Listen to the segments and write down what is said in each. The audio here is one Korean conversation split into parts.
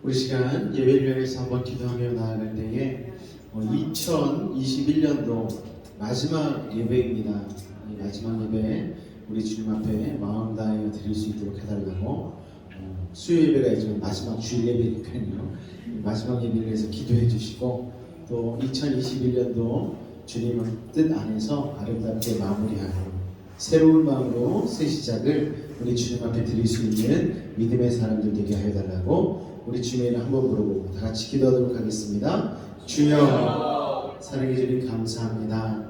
우리 시간 예배를 위해서 한번 기도하며 나아갈 때에 2021년도 마지막 예배입니다. 이 마지막 예배 우리 주님 앞에 마음 다하여 드릴 수 있도록 해달라고 수요 예배가 이제 마지막 주일 예배니까요. 마지막 예배를 위해서 기도해 주시고 또 2021년도 주님의 뜻 안에서 아름답게 마무리하고 새로운 마음으로 새 시작을 우리 주님 앞에 드릴 수 있는 믿음의 사람들 되게 하여 달라고 우리 주님을 한번 부르고 다 같이 기도하도록 하겠습니다. 주여 사랑해 주님 감사합니다.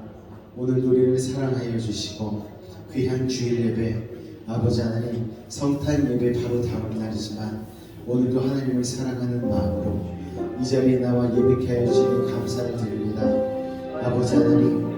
오늘도 우리를 사랑하여 주시고 귀한 주일 예배 아버지 하나님 성탄 예배 바로 다음 날이지만 오늘도 하나님을 사랑하는 마음으로 이 자리에 나와 예배케 하여 주시니 감사를 드립니다. 아버지 하나님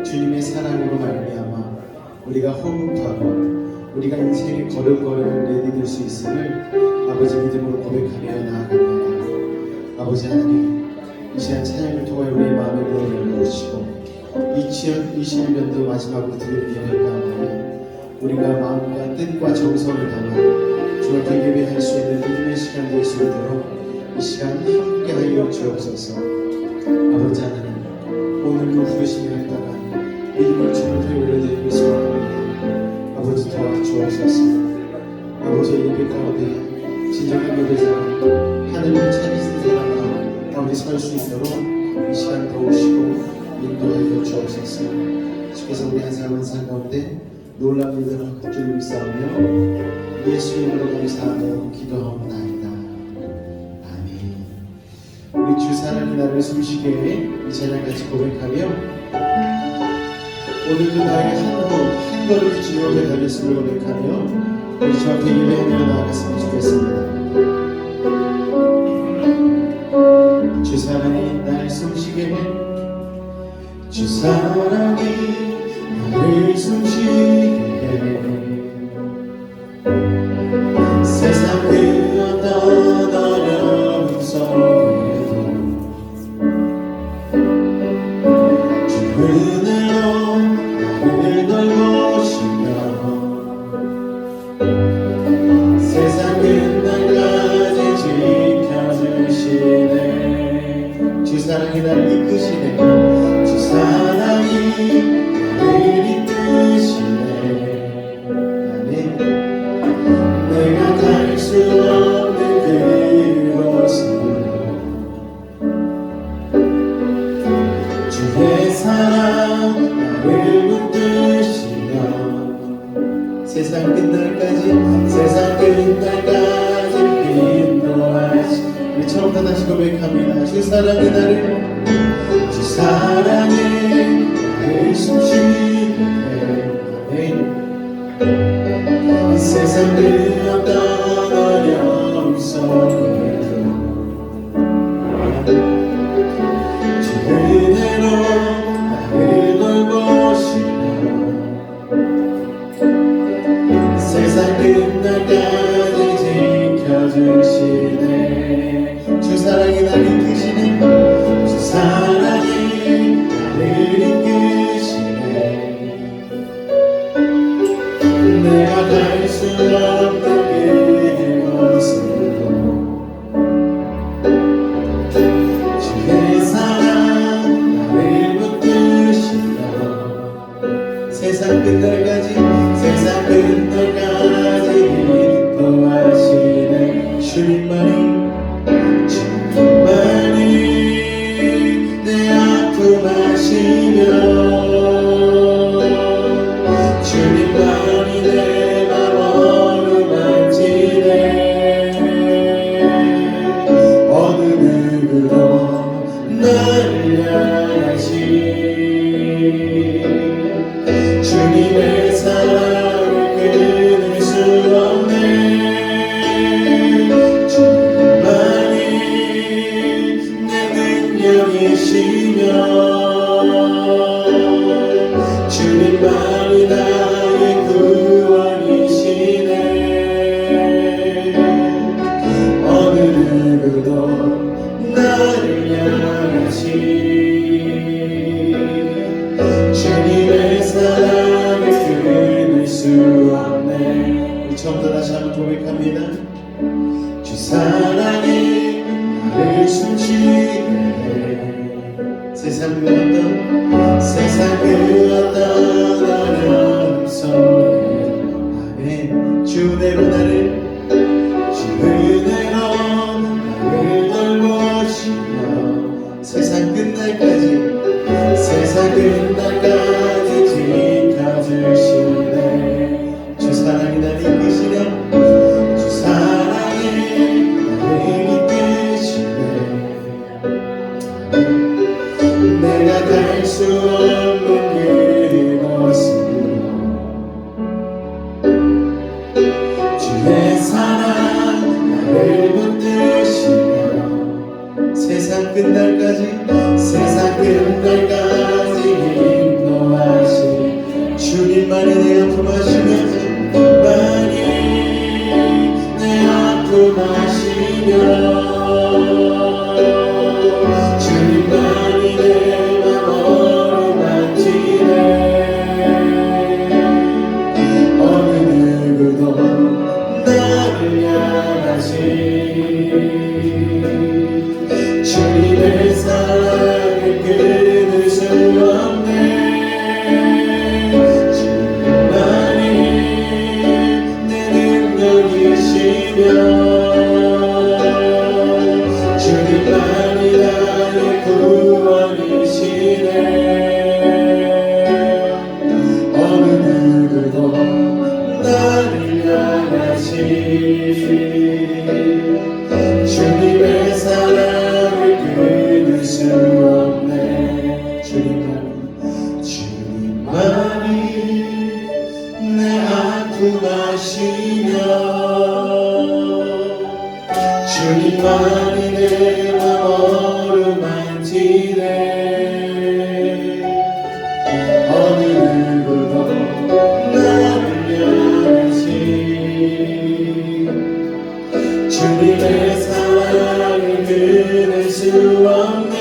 주님의 사랑으로 말미암아 우리가 호흡하고 우리가 인생의 걸음걸음을 내디딜 수 있음을 아버지 믿음으로 고백하며 나아갑니다. 아버지 하나님 이 시간 찬양을 통하여 우리의 마음의 문을 열어주시고 2021년도 마지막으로 드리는 예배 가운데 우리가 마음과 뜻과 정성을 담아 주 앞에 예배할 수 있는 믿음의 시간 될 수 있도록 이 시간 함께하여 주옵소서. 아버지 하나님 오늘도 부르심에 따라 믿음을 주 앞에 올려드리기 소원합니다. 아버지 도와주옵소서. 아버지의 예배 가운데 진정한 예배자로 하늘을 찾으신 사람 가운데 설 수 있도록 이 시간 도우시고 인도하여 주옵소서. 주께서 우리 한 사람 한 사람 가운데 놀라운 일들을 헛줄을 쌓으며 예수 이름으로 감사하며 기도하옵나이다. 아멘. 우리 주 사랑이 나를 숨쉬게 이 찬양 같이 고백하며 오늘도 나에게 한 걸음 주님 앞에 달렸음을 고백하며 우리 주 앞에 예배하며 나아갔으면 좋겠습니다. 주 사랑이 나를 숨쉬게 주 사랑이 나를 숨쉬게 세상 그 어떤 어려움 속에도 주 은혜로 나를 돌보시며 세상 끝날까지 지켜주시네. 주 사랑이 나를 이끄시네. 주 사랑이 나를 이끄시네. 내가 갈 수 없는 그곳으로 주의 사랑 나를 붙드시며 세상 끝날까지 인도하시. 우리 처음부터 다시 고백합니다. 주 사랑이 나를 숨쉬게 세상 그 어떤 어려움 속에도 주 은혜로 나를 돌보시며 세상 끝날까지 지켜주시네. 주 사랑이 나를 이끄시네. 주 사랑이 나를 이끄시네. 내가 갈 수 없는 그곳으로 주의 사랑 나를 붙드시며 세상 끝날까지 인도하시네. 주님만이 내 아픔 아시며 주님만이 내 맘 어루만지네. 어느 누구도 날 향하시 주님의 사랑을 끊을 수 없네. 주님만이 내 능력이시며 주님만이 나의 구원이시네. 어느 누구도 나를 향하시 주님의 사랑을 끊을 수 없네. 우리 처음부터 다시 한번 고백합니다. 주 사랑이 숨쉬게 세상 그 어떤 어려움 속에 주 은혜로 나를 돌보시며 세상 끝날까지 지켜주시네. 주 사랑이 나를 이끄시네. 주 사랑이 나를 이끄시네. 내가 갈 수 없는 그곳으로 주의 사랑 나를 붙드시며 세상 끝날까지 인도하시 주님만이 내 아픔 하시며 주님만이 내 맘을 만지네. 어느 누구도 나를 향하시 주님의 사랑을 끊을 수 없네. 주님만이 내 능력이시며 주님만이 나의 구원이시네. 어느 누구도 나를 향하시 주님의 사랑을 끊을 수 없네. 주님만이 내 아픔 아시며 주님만이 내 맘 어루만지네. 어느 누구도 나를 향하시 주님의 사랑을 끊을 수 없네.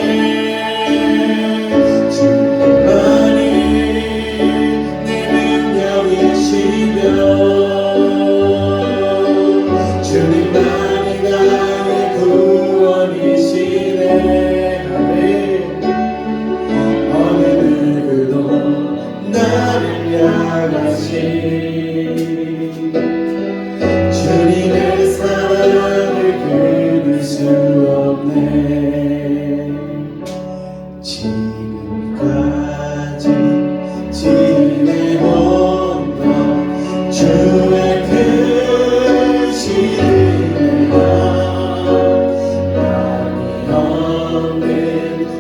주님만이 내 능력이시며 주님만이 나의 구원이시네. 어느 누구도 나를 향하시 주님의 사랑을 끊을 수 없네. 지금까지 지내온다 주의 크신 은혜와 많이 없는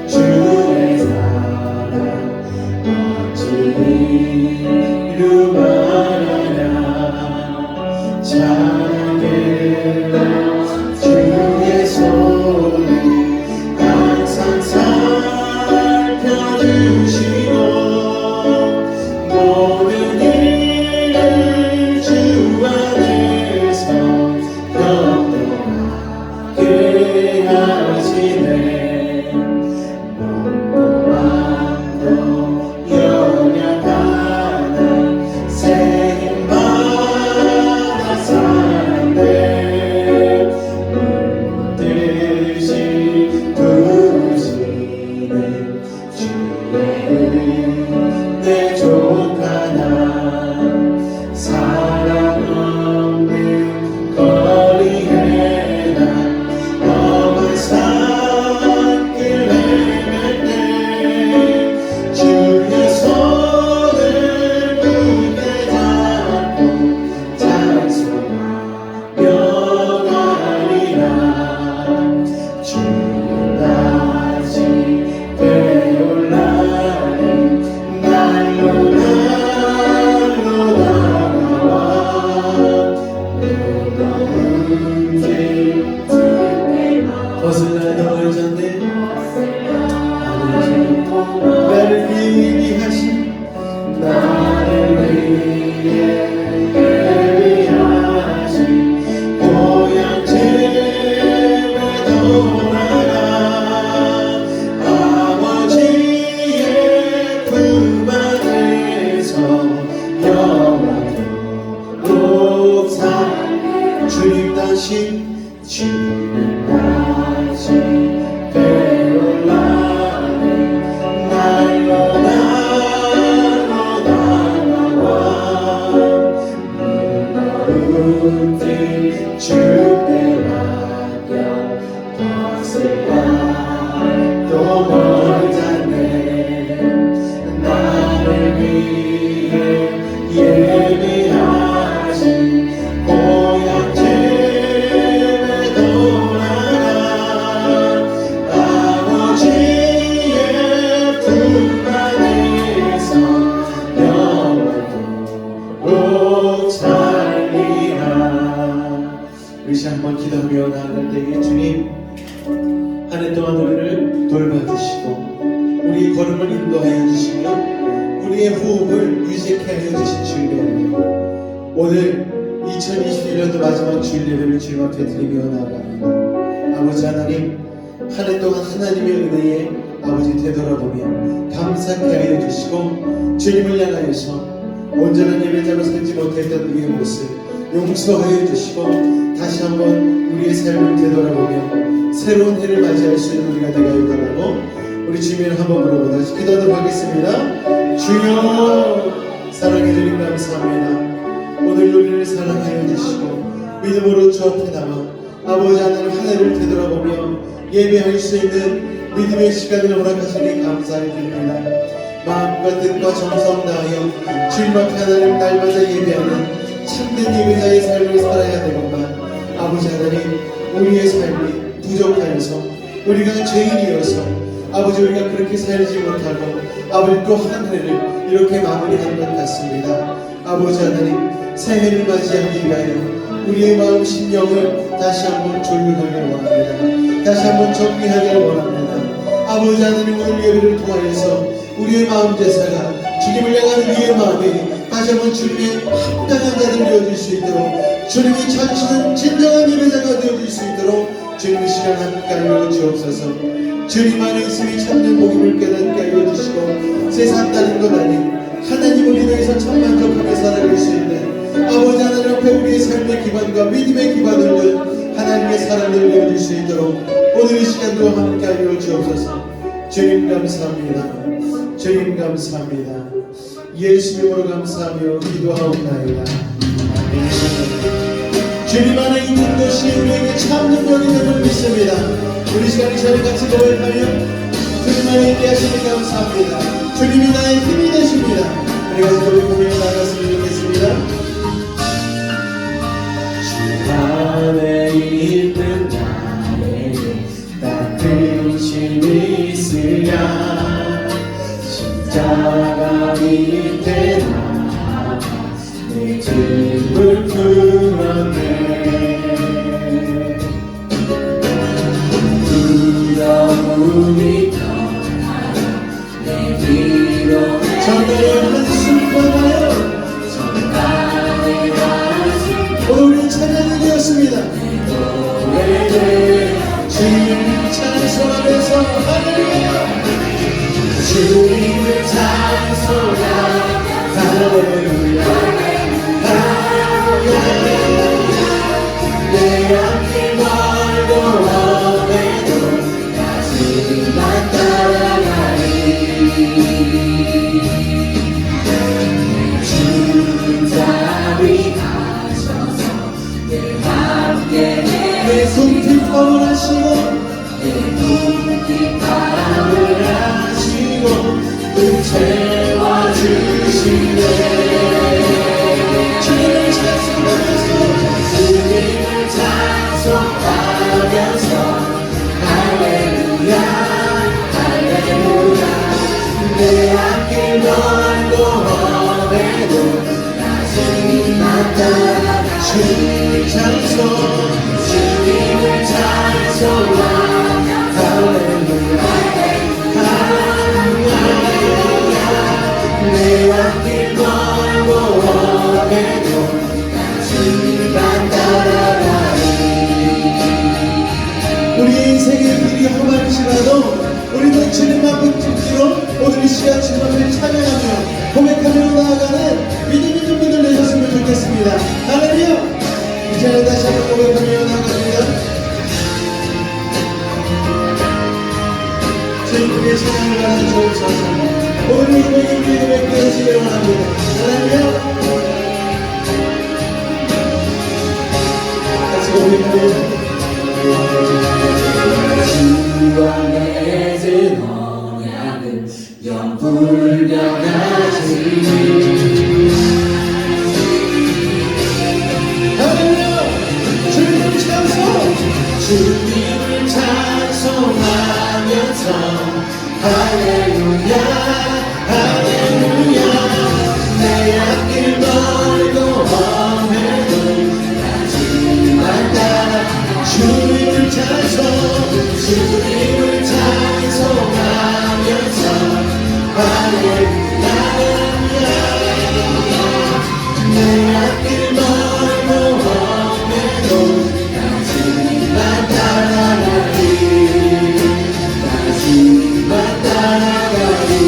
주의 사랑 어찌 이루 말하냐. 찬양해 주의 손이 항상 살펴주시고 모든 일을 주 안에서 평등하게 하시네. 높고 많고 연약한 새 힘받아 사는데 물들듯이 부으시는 주의 은혜 족하나. 사랑 없는 거리에 난 험한 산길 헤맬 때 주의 손을 굳게 잡고 찬송하며 가리라. 주님 다시 되올라니 날로 다가와 무거운 짐 벗을 날 너의 전대 나를 위히 하신 나를 위해 예비하신 고향 집에 돌아가 아버지의 품 안에서 영원토록 살 주님 다시 이곳을까 또 멀잖네 나를 위해 예비하신 고향 집에 돌아가 아버지의 품 안에서 영원토록 살리라. 우리 한번 기도하며 나아갈 때에 주님 한 해 동안 우리를 돌봐주시고 우리의 걸음을 인도하여 주시며 우리의 호흡을 유지케 하여 주신 주님의 오늘 2021년도 마지막 주일 예배를 주님 앞에 드리며 나아갑니다. 아버지 하나님 한 해 동안 하나님의 은혜에 아버지 되돌아보며 감사케 하여 주시고 주님을 향하여서 온전한 예배자로 살지 못했던 우리의 모습 용서하여 주시고 다시 한번 우리의 삶을 되돌아보며 새로운 해를 맞이할 수 있는 우리가 되게 하여 달라고 우리 주님을 한번 물어보다 기도하도록 하겠습니다. 주여 사랑해 주님 감사합니다. 오늘 우리를 사랑하여 주시고 믿음으로 주 앞에 나와 아버지 하나님 한 해를 되돌아보며 예배할 수 있는 믿음의 시간을 허락하시니 감사해 드립니다. 마음과 뜻과 정성 다하여 주님 앞에 하나님 날마다 예배하는 참된 예배자의 삶을 살아야 되건만 아버지 하나님 우리의 삶이 부족하여서 우리가 죄인이어서 아버지 우리가 그렇게 살지 못하고 아버지 또 한 해를 이렇게 마무리하는 것 같습니다. 아버지 하나님 새해를 맞이하기 위하여 우리의 마음 심령을 다시 한번 조율하길 원합니다. 다시 한번 정리하길 원합니다. 아버지 하나님 오늘 예배를 통하여서 우리의 마음 제사가 주님을 향한 우리의 마음이 다시 한번 주님의 합당한 자들 되어줄 수 있도록 주님이 찾으시는 진정한 예배자가 되어줄 수 있도록 주님 시간 함께 하여 주옵소서. 주님 안에 있음이 참된 복음을 깨닫게 하여 주시고 세상 다른 것 아닌 하나님을 인해서 천만족하게 살아갈 수 있는 아버지 하나님 앞에 우리의 삶의 기반과 믿음의 기반을 둔 하나님의 사람들 되어줄 수 있도록 오늘 이 시간도 함께 하여 주옵소서. 주님 감사합니다. 주님 감사합니다. 예수님으로 감사하며 기도하옵나이다. 주님 안에 있는 것이 우리에게 참 능력이 되는 믿습니다. 우리 시간 이 자리 같이 고백하며 주님 안에 있게 하시니 감사합니다. 주님이 나의 힘이 되십니다. 우리 같이 고백하며 나아갔으면 좋겠습니다. 주 안에 있는 나에게 따뜻한 힘이 있으랴 십자가 밑에 나가 내 짐을 풀었네. 두려움이 떠나요 내 뒤로 전날의 한숨 떠나요 전날의 한숨 우리 찬양이 되었습니다. 노래를 주님 찬송하면서 할렐루야 주님을 찬송하며 할렐루야 할렐루야 내 앞길 멀고 오래도 다시만 따라가리 주님 자리 가셔서 내 함께 내 손길을 하시고 내 눈빛감을 하시고 채워주시네. 주님을 찬송하면서 주님을 찬송하면서 할렐루야 할렐루야 내 앞길 멀고 오래도 나중만 따라 주님을 찬송 주님을 찬송하며 할렐루야 내 앞길 멀고 오래도 주님만 따라가리. 우리 인생의 길이 험할지라도 우리도 주님만 붙들기로 오늘 이 시간 주님 앞에 찬양하며 고백하며 나아가는 믿음 있는 분들 되셨으면 좋겠습니다. 할렐루야. 이제는 다시 한번 고백하며 나아갑니다. 주님께 찬양을 받는 주옵소서. 오늘 이 고백을 믿음에 깨우시길 원합니다. 할렐루야. 같이 고백하며 할렐루야 할렐루야 내 앞길 멀고 험해도 나지만 따라 주님을 찬송하면서 할렐루야 내 앞길 멀고 험해도 나지만 따라가리 나지만 따라가리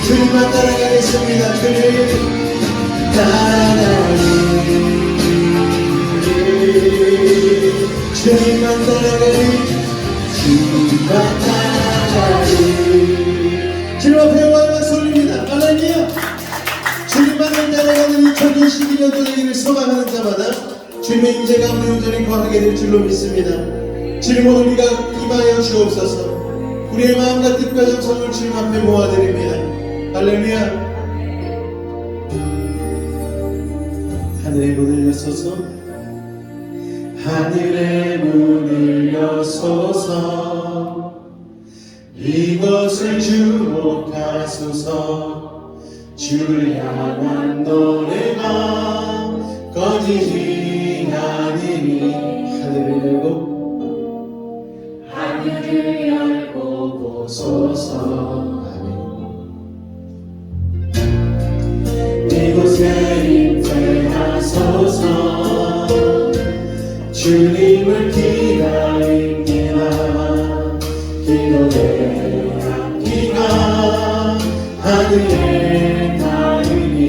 주님만 따라가겠습니다. 주님 따라가리 주님만 따라가리 주님만 따라가리 주님 앞에 영광을 돌립니다. 할렐루야 주님만을 따라가는 2022년도 되기를 소망하는 자마다 주님의 인재가 온전히 거하게 될 줄로 믿습니다. 주님 오늘 우리가 임하여 주옵소서. 우리의 마음과 뜻과 정성을 주님 앞에 모아드립니다. 할렐루야 하늘의 문을 여소서 하늘의 문을 여소서 이것을 주목하소서 주를 향한 노래가 꺼지지 않으니 하늘을 열고 보소서 이곳에 임재하소서 주님을 기다립니다. 기도의 향기가 하늘에 닿으니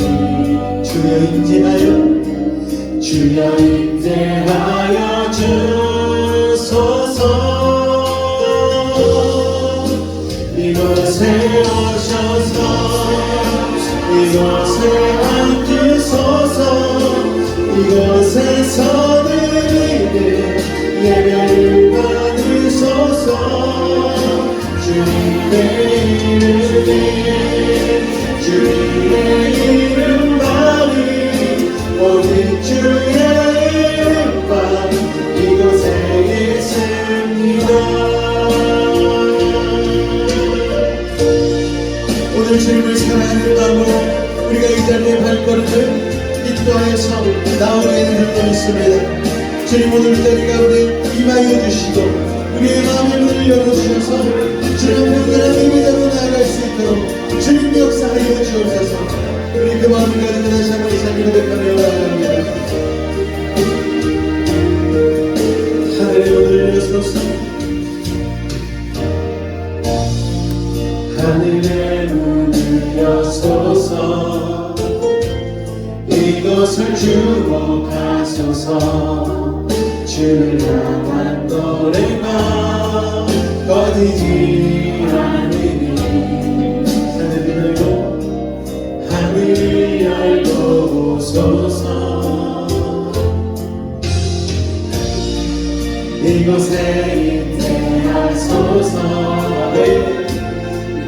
주여 임재하여 주소서 이곳에 오셔서 이곳에 앉으소서 이곳에서 드리는 예배를 받으소서 주님의 이름만이 오직 주의 이름만 이곳에 있습니다. 오늘 주님을 사랑하는 마음으로 우리가 이 자리에 발걸음을 인도하여서 나오게 되는 줄 믿습니다. 주님 오늘 자리 가운데 임하여 주시고 우리의 마음의 문을 열어주셔서 주님 온전한 예배자로 나아갈 수 있도록 주님 역사하여 주옵소서. 우리 그 마음을 가지고 다시 한번 이 자리를 고백하며 나아갑니다. 하늘의 문을 여소서 하늘의 문을 여소서 이것을 주목하소서 주를 향한 노래가 꺼지지 않으니 하늘을 열고 보소서 이곳에 임재하소서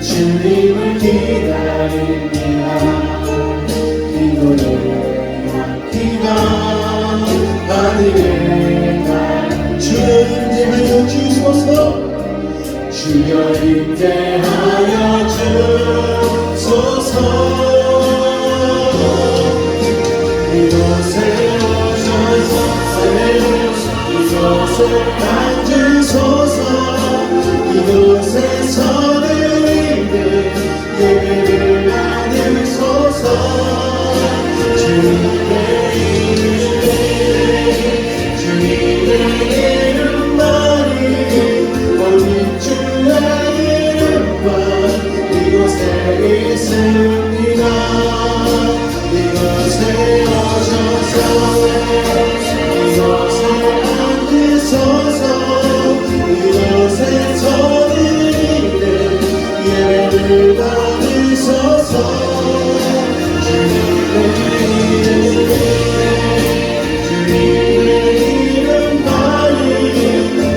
주님을 기다립니다. 기도의 향기가 하늘에 주여 임재하여 주소서 주여 임재하여 주소서 이곳에 오셔서 이곳에 앉으소서 이곳에서 드리는 예배를 받으소서 주님의 이름만이 오직 주의 이름만 이곳에 있습니다. 이곳에 오셔서 이곳에 앉으소서 이곳에서 드리는 예배를 받으소서 주님의 이름만이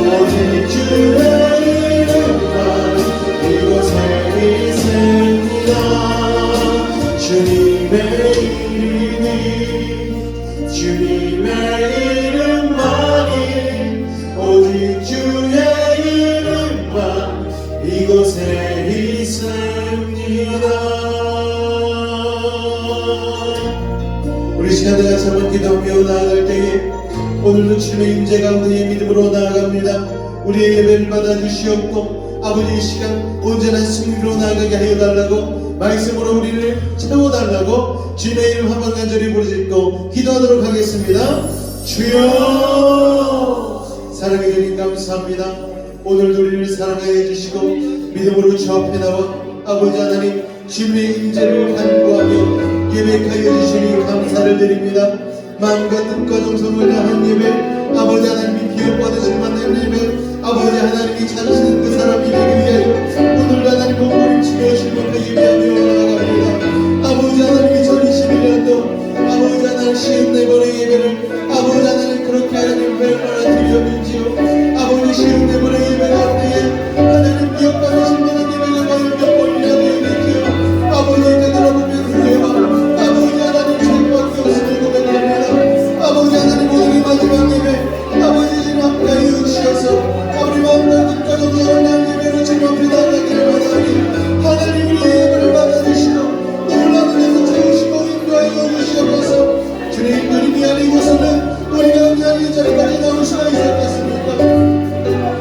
오직 주의 이름만 이곳에 있습니다. 주님의 이름만이 오직 다시 한번 기도하며 나아갈 때에 오늘도 주님의 임재 가운데 믿음으로 나아갑니다. 우리의 예배를 받아주시옵고 아버지 이 시간 온전한 승리로 나아가게 하여 달라고 말씀으로 우리를 채워달라고 주님의 이름 한번 간절히 부르짖고 기도하도록 하겠습니다. 주여 사랑해 주님 감사합니다. 오늘도 우리를 사랑하여 주시고 믿음으로 주 앞에 나와 아버지 하나님 주님의 임재를 간구하며 예배하여 주시니 감사를 드립니다. 마음과 뜻과 정성을 다한 예배 아버지 하나님이 기업 받으실 만한 예배 아버지 하나님이 찾으시는 그 사람이 되기 위하여 오늘도 하나님 몸부림치며 실력하여 예배하며 나아갑니다. 아버지 하나님이 전 21년도 아버지 하나님 쉬운 네 번의 예배를 아버지 하나님 그렇게 하나님 얼마나 드렸는지요. 아버지 쉬운 네 번의 예배가 때에 하나님 기업 받으실 만한 예배가 과연 몇 번이나 되었는지요. 아버지 되돌아보면 후회와 아버지 하나님 죄밖에 없음을 고백합니다. 아버지 하나님 오늘의 마지막 예배 아버지 주님 앞에 주시어서 우리 마음과 뜻과 정성을 다한 예배로 주님 앞에 나아가기를 원하니 하나님 우리의 예배를 받아주시고 놀라는 데서 채우시고 인도하여 주시옵소서. 주님 그림이 아니고서는 우리가 그냥 이 자리까지 나올 수가 있었겠습니까?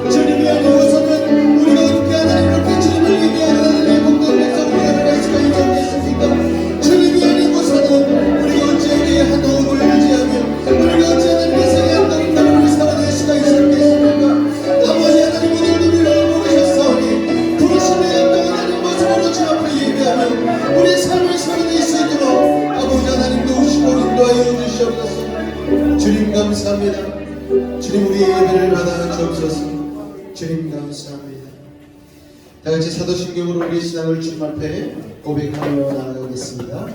주님이 아니고서는 우리가 어떻게 하나님 이렇게 주님을 예배하는 하나님의 복된 백성 우리가 갈 수가 있었겠습니까? 주님이 아니고서는 우리가 어찌하게 한 호흡을 유지하며 우리가 어찌 하나님의 세계 한 걸음 나무를 살아낼 수가 있었겠습니까? 아버지 하나님 오늘도 우리를 부르셨사오니 부르심의 영광 하나님 모습으로 주 앞에 예배하며 우리의 삶을 살아낼 수 있도록 아버지 하나님 도우시고 인도하여 주시옵소서. 주님 감사합니다. 주님 우리의 예배를 받아 주옵소서. 주님 감사합니다. 다같이 사도신경으로 우리의 신앙을 주님 앞에 고백하며 나아가겠습니다.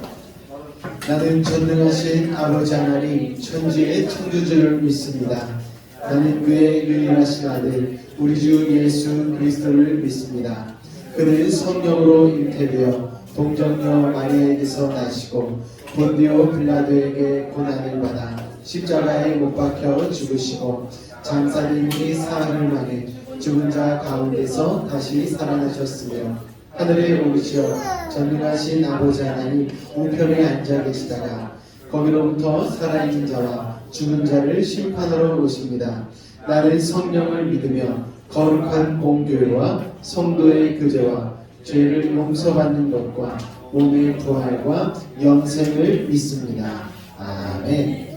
나는 전능하신 아버지 하나님 천지의 창조주를 믿습니다. 나는 그의 유일하신 아들 우리 주 예수 그리스도를 믿습니다. 그는 성령으로 잉태되어 동정녀 마리아에게서 나시고 본디오 빌라도에게 고난을 받아 십자가에 못 박혀 죽으시고 장사님이 사흘 만에 죽은 자 가운데서 다시 살아나셨으며 하늘에 오르시어 전능하신 아버지 하나님 우편에 앉아 계시다가 거기로부터 살아있는 자와 죽은 자를 심판하러 오십니다. 나는 성령을 믿으며 거룩한 공교회와 성도의 교제와 죄를 용서받는 것과 몸의 부활과 영생을 믿습니다. 아멘.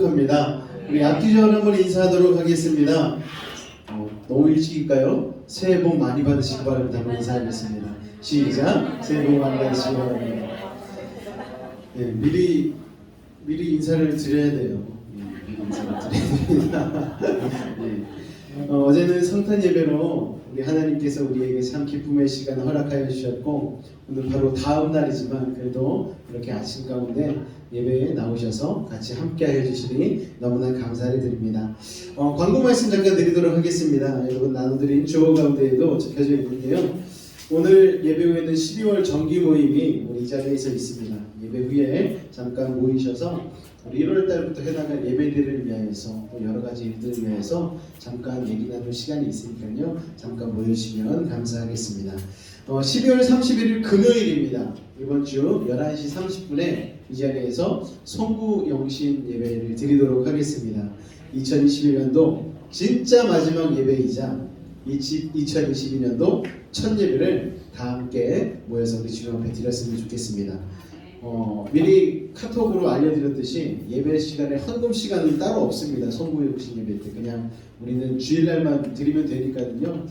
합니다. 우리 악기전 한번 인사하도록 하겠습니다. 너무 일찍일까요? 새해 복 많이 받으시기 바랍니다. 한번 인사하겠습니다. 시작. 새해 복 많이 받으시기 바랍니다. 네, 미리 인사를 드려야 돼요. 미리 인사를 드려야 됩니다. 네. 어제는 성탄 예배로 우리 하나님께서 우리에게 참 기쁨의 시간을 허락하여 주셨고, 오늘 바로 다음 날이지만 그래도 이렇게 아침 가운데 예배에 나오셔서 같이 함께하여 주시니 너무나 감사를 드립니다. 광고 말씀 잠깐 드리도록 하겠습니다. 여러분 나눠드린 주어 가운데에도 적혀져 있는데요. 오늘 예배 후에는 12월 정기 모임이 우리 이 자리에서 있습니다. 예배 후에 잠깐 모이셔서 우리 1월 달부터 해나갈 예배들을 위하여서 또 여러 가지 일들을 위해서 잠깐 얘기 나눌 시간이 있으니까요. 잠깐 모여주시면 감사하겠습니다. 12월 31일 금요일입니다. 이번 주 11시 30분에 이 자리에서 송구 영신 예배를 드리도록 하겠습니다. 2021년도 진짜 마지막 예배이자 2022년도 첫 예배를 다 함께 모여서 우리 주님 앞에 드렸으면 좋겠습니다. 미리 카톡으로 알려드렸듯이 예배 시간에 헌금 시간은 따로 없습니다. 송구 영신 예배 때 그냥 우리는 주일날만 드리면 되니까요.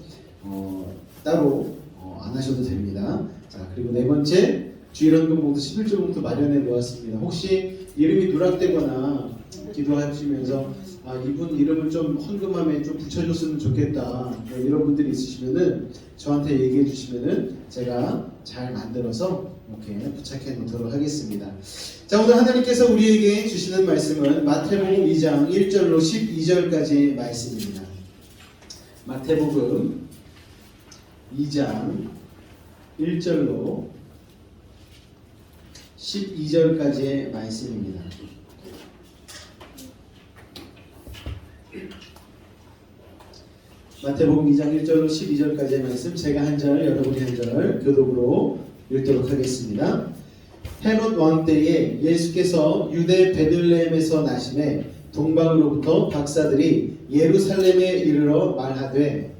따로 안 하셔도 됩니다. 자, 그리고 네 번째, 주일 헌금 봉투 11조 봉투 마련해 놓았습니다. 혹시 이름이 누락되거나 기도하시면서 이분 이름을 좀 헌금함에 좀 붙여줬으면 좋겠다, 이런 분들이 있으시면은 저한테 얘기해 주시면은 제가 잘 만들어서 이렇게 부착해 놓도록 하겠습니다. 자, 오늘 하나님께서 우리에게 주시는 말씀은 마태복음 2장 1절로 12절까지의 말씀입니다. 마태복음 2장 1절로 12절까지의 말씀입니다. 마태복음 2장 1절로 12절까지의 말씀, 제가 한 절, 여러분이 한 절 교독으로 읽도록 하겠습니다. 헤롯 왕 때에 예수께서 유대 베들레헴에서 나심에 동방으로부터 박사들이 예루살렘에 이르러 말하되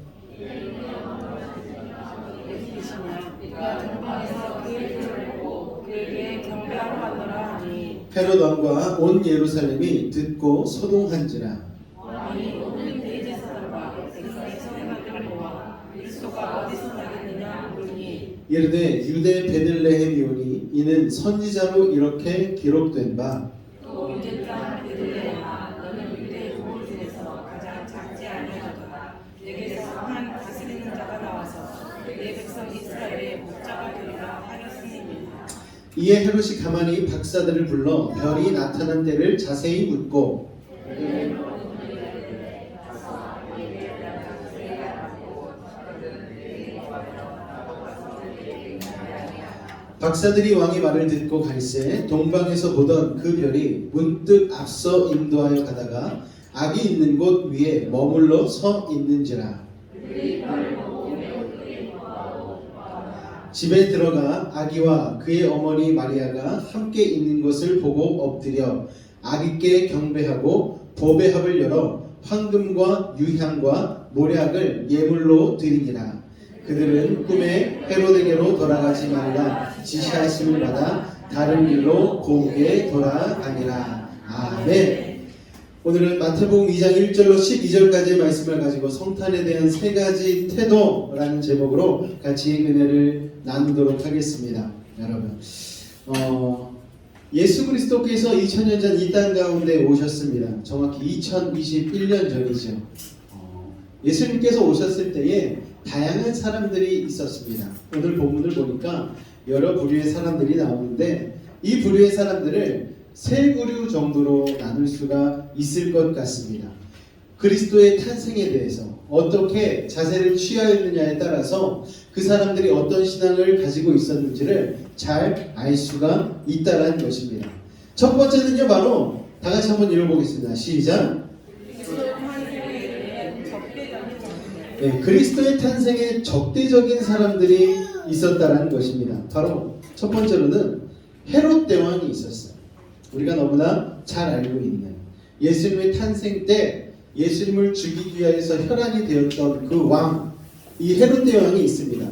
헤롯 왕과 온 예루살렘이 듣고 소동한지라. 이르되 유대 베들레헴이오니 이는 선지자로 이렇게 기록된 바 또 유대 땅 베들레헴아 너는 유대 고을 중에서 가장 작지 아니하도다. 내게서 한 다스리는 자가 나와서 내 백성 이스라엘의 목자가 되리라 하였으니이다. 이에 헤롯이 가만히 박사들을 불러 별이 나타난 때를 자세히 묻고 박사들이 왕의 말을 듣고 갈새 동방에서 보던 그 별이 문득 앞서 인도하여 가다가 악이 있는 곳 위에 머물러 서 있는지라. 집에 들어가 아기와 그의 어머니 마리아가 함께 있는 것을 보고 엎드려 아기께 경배하고 보배합을 열어 황금과 유향과 모략을 예물로 드리니라. 그들은 꿈에 헤롯에게로 돌아가지 말라 지시하심을 받아 다른 길로 고국에 돌아가니라. 아멘. 오늘은 마태복음 2장 1절로 12절까지의 말씀을 가지고 성탄에 대한 세 가지 태도라는 제목으로 같이 은혜를 나누도록 하겠습니다. 여러분, 예수 그리스도께서 2000년 전 이 땅 가운데 오셨습니다. 정확히 2021년 전이죠. 예수님께서 오셨을 때에 다양한 사람들이 있었습니다. 오늘 본문을 보니까 여러 부류의 사람들이 나오는데 이 부류의 사람들을 세 부류 정도로 나눌 수가 있을 것 같습니다. 그리스도의 탄생에 대해서 어떻게 자세를 취하였느냐에 따라서 그 사람들이 어떤 신앙을 가지고 있었는지를 잘 알 수가 있다는 것입니다. 첫 번째는요, 바로 다 같이 한번 읽어보겠습니다. 시작. 네, 그리스도의 탄생에 적대적인 사람들이 있었다는 것입니다. 바로 첫 번째로는 헤롯 대왕이 있었어요. 우리가 너무나 잘 알고 있는 예수님의 탄생 때 예수님을 죽이기 위해서 혈안이 되었던 그 왕, 이 헤롯 대왕이 있습니다.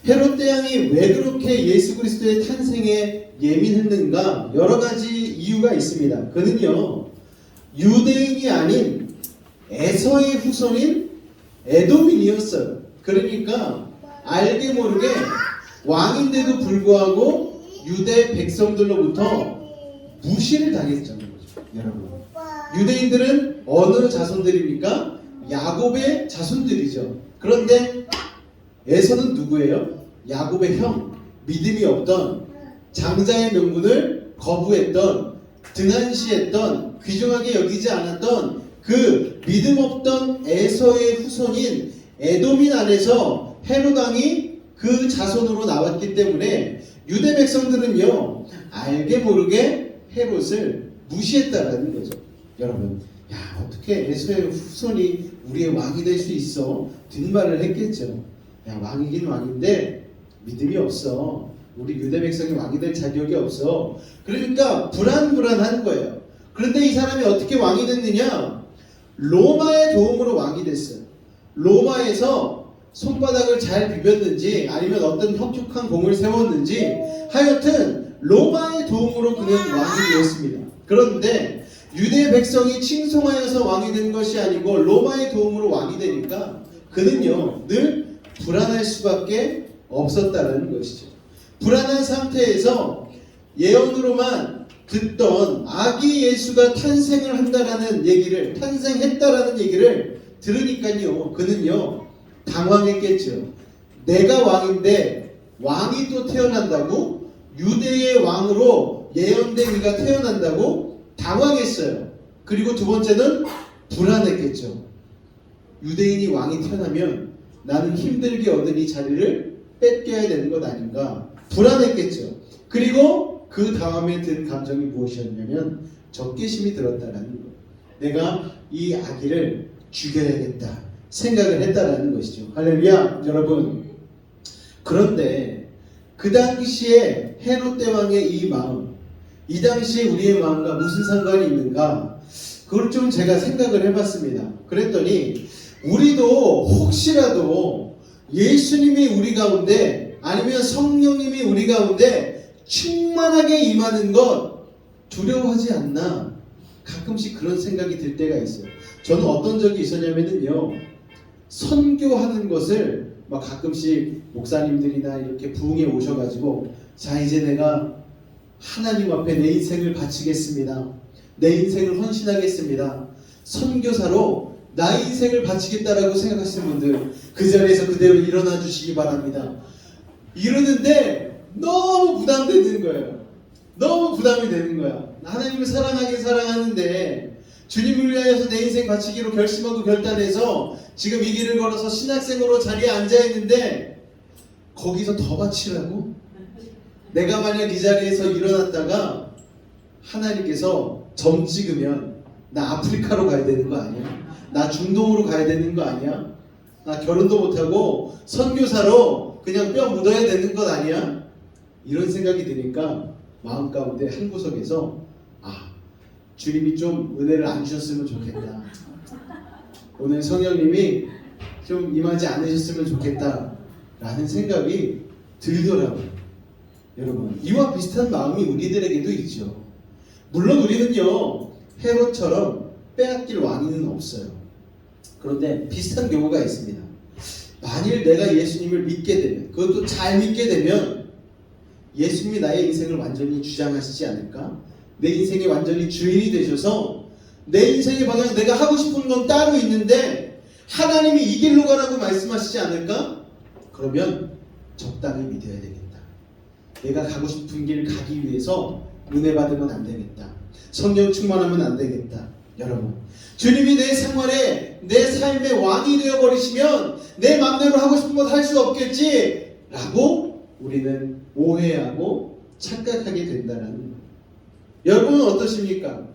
헤롯 대왕이 왜 그렇게 예수 그리스도의 탄생에 예민했는가? 여러 가지 이유가 있습니다. 그는요, 유대인이 아닌 에서의 후손인 에돔인이었어요. 그러니까 알게 모르게 왕인데도 불구하고 유대 백성들로부터 무시를 당했잖아요. 여러분, 유대인들은 어느 자손들입니까? 야곱의 자손들이죠. 그런데 에서는 누구예요? 야곱의 형, 믿음이 없던, 장자의 명분을 거부했던, 등한시했던, 귀중하게 여기지 않았던 그 믿음 없던 에서의 후손인 에돔인 안에서 헤롯 왕이 그 자손으로 나왔기 때문에 유대 백성들은요, 알게 모르게 헤롯을 무시했다라는 거죠. 여러분, 야, 어떻게 에서의 후손이 우리의 왕이 될 수 있어? 뒷말을 했겠죠. 야, 왕이긴 왕인데 믿음이 없어. 우리 유대 백성이 왕이 될 자격이 없어. 그러니까 불안한 거예요. 그런데 이 사람이 어떻게 왕이 됐느냐? 로마의 도움으로 왕이 됐어요. 로마에서 손바닥을 잘 비볐는지 아니면 어떤 혁혁한 공을 세웠는지 하여튼 로마의 도움으로 그는 왕이 되었습니다. 그런데 유대 백성이 칭송하여서 왕이 된 것이 아니고 로마의 도움으로 왕이 되니까 그는요 늘 불안할 수밖에 없었다는 것이죠. 불안한 상태에서 예언으로만 듣던 아기 예수가 탄생을 한다라는 얘기를, 탄생했다라는 얘기를 들으니까요 그는요 당황했겠죠. 내가 왕인데 왕이 또 태어난다고? 유대의 왕으로 예언된 이가 태어난다고? 당황했어요. 그리고 두 번째는 불안했겠죠. 유대인이 왕이 태어나면 나는 힘들게 얻은 이 자리를 뺏겨야 되는 것 아닌가? 불안했겠죠. 그리고 그 다음에 든 감정이 무엇이었냐면 적개심이 들었다라는 것. 내가 이 아기를 죽여야겠다 생각을 했다라는 것이죠. 할렐루야, 여러분. 그런데 그 당시에 헤롯 대왕의 이 마음, 이 당시에 우리의 마음과 무슨 상관이 있는가? 그걸 좀 제가 생각을 해봤습니다. 그랬더니 우리도 혹시라도 예수님이 우리 가운데 아니면 성령님이 우리 가운데 충만하게 임하는 것 두려워하지 않나? 가끔씩 그런 생각이 들 때가 있어요. 저는 어떤 적이 있었냐면요, 선교하는 것을 막 가끔씩 목사님들이나 이렇게 부흥에 오셔가지고 자 이제 내가 하나님 앞에 내 인생을 바치겠습니다. 내 인생을 헌신하겠습니다. 선교사로 나의 인생을 바치겠다라고 생각하시는 분들 그 자리에서 그대로 일어나 주시기 바랍니다. 이러는데 너무 부담되는 거예요. 너무 부담이 되는 거야. 하나님을 사랑하긴 사랑하는데 주님을 위하여서 내 인생 바치기로 결심하고 결단해서 지금 이 길을 걸어서 신학생으로 자리에 앉아있는데 거기서 더 바치라고? 내가 만약 이 자리에서 일어났다가 하나님께서 점 찍으면 나 아프리카로 가야 되는 거 아니야? 나 중동으로 가야 되는 거 아니야? 나 결혼도 못하고 선교사로 그냥 뼈 묻어야 되는 것 아니야? 이런 생각이 드니까 마음 가운데 한 구석에서 주님이 좀 은혜를 안 주셨으면 좋겠다. 오늘 성령님이 좀 임하지 않으셨으면 좋겠다 라는 생각이 들더라고요. 여러분, 이와 비슷한 마음이 우리들에게도 있죠. 물론 우리는요 헤롯처럼 빼앗길 왕위는 없어요. 그런데 비슷한 경우가 있습니다. 만일 내가 예수님을 믿게 되면, 그것도 잘 믿게 되면 예수님이 나의 인생을 완전히 주장하시지 않을까? 내 인생의 완전히 주인이 되셔서 내 인생의 방향, 내가 하고 싶은 건 따로 있는데 하나님이 이 길로 가라고 말씀하시지 않을까? 그러면 적당히 믿어야 되겠다. 내가 가고 싶은 길 가기 위해서 은혜 받으면 안 되겠다. 성령 충만하면 안 되겠다. 여러분, 주님이 내 생활에, 내 삶의 왕이 되어버리시면 내 마음대로 하고 싶은 것 할 수 없겠지 라고 우리는 오해하고 착각하게 된다는 거예요. 여러분은 어떠십니까?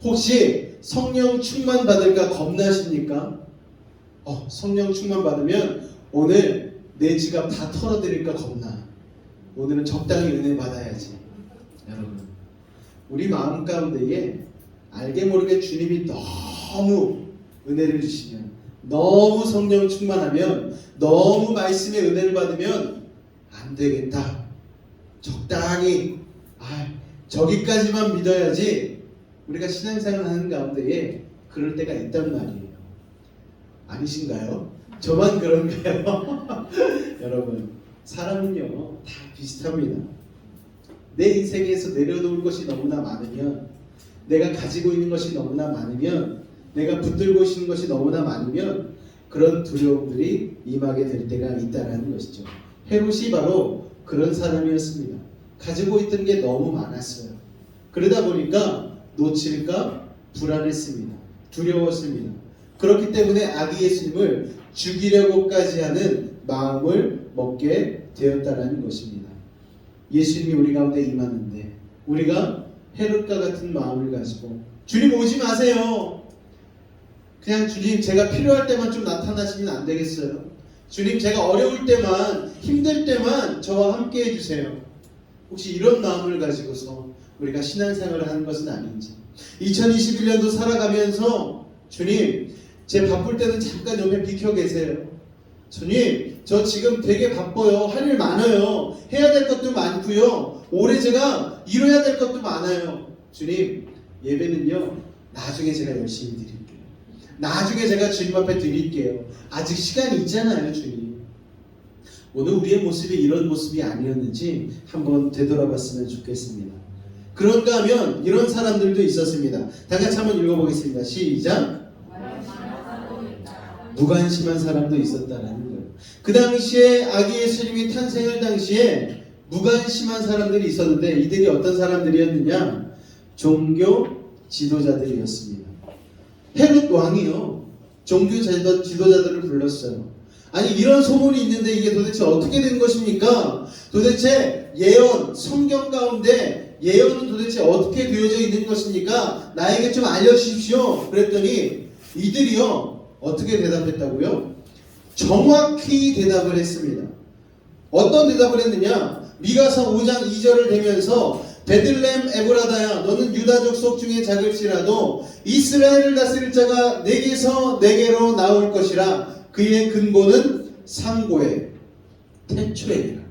혹시 성령 충만 받을까 겁나십니까? 성령 충만 받으면 오늘 내 지갑 다 털어드릴까 겁나. 오늘은 적당히 은혜 받아야지. 여러분, 우리 마음 가운데에 알게 모르게 주님이 너무 은혜를 주시면, 너무 성령 충만하면, 너무 말씀의 은혜를 받으면 안 되겠다. 적당히 저기까지만 믿어야지 우리가 신앙생활 하는 가운데에 그럴 때가 있단 말이에요. 아니신가요? 저만 그런가요? 여러분, 사람은요 다 비슷합니다. 내 인생에서 내려놓을 것이 너무나 많으면, 내가 가지고 있는 것이 너무나 많으면, 내가 붙들고 있는 것이 너무나 많으면 그런 두려움들이 임하게 될 때가 있다는 것이죠. 헤롯이 바로 그런 사람이었습니다. 가지고 있던 게 너무 많았어요. 그러다 보니까 놓칠까 불안했습니다. 두려웠습니다. 그렇기 때문에 아기 예수님을 죽이려고까지 하는 마음을 먹게 되었다는 것입니다. 예수님이 우리 가운데 임하는데 우리가 헤롯과 같은 마음을 가지고 주님 오지 마세요. 그냥 주님 제가 필요할 때만 좀 나타나시면 안 되겠어요? 주님 제가 어려울 때만, 힘들 때만 저와 함께 해주세요. 혹시 이런 마음을 가지고서 우리가 신앙생활을 하는 것은 아닌지, 2021년도 살아가면서 주님 제 바쁠 때는 잠깐 옆에 비켜 계세요. 주님 저 지금 되게 바빠요. 할 일 많아요. 해야 될 것도 많고요. 올해 제가 이뤄야 될 것도 많아요. 주님 예배는요 나중에 제가 열심히 드릴게요. 나중에 제가 주님 앞에 드릴게요. 아직 시간이 있잖아요. 주님 오늘 우리의 모습이 이런 모습이 아니었는지 한번 되돌아봤으면 좋겠습니다. 그런가 하면 이런 사람들도 있었습니다. 다 같이 한번 읽어보겠습니다. 시작. 무관심한 사람도 있었다라는 거예요. 그 당시에 아기 예수님이 탄생할 당시에 무관심한 사람들이 있었는데 이들이 어떤 사람들이었느냐? 종교 지도자들이었습니다. 헤롯 왕이요 종교 지도자들을 불렀어요. 아니 이런 소문이 있는데 이게 도대체 어떻게 된 것입니까? 도대체 예언, 성경 가운데 예언은 도대체 어떻게 되어져 있는 것입니까? 나에게 좀 알려주십시오. 그랬더니 이들이요 어떻게 대답했다고요? 정확히 대답을 했습니다. 어떤 대답을 했느냐? 미가서 5장 2절을 대면서 베들레헴 에브라다야 너는 유다족 속 중에 작을지라도 이스라엘을 다스릴 자가 내게서 내게로 나올 것이라. 그의 근본은 상고에 태초에라.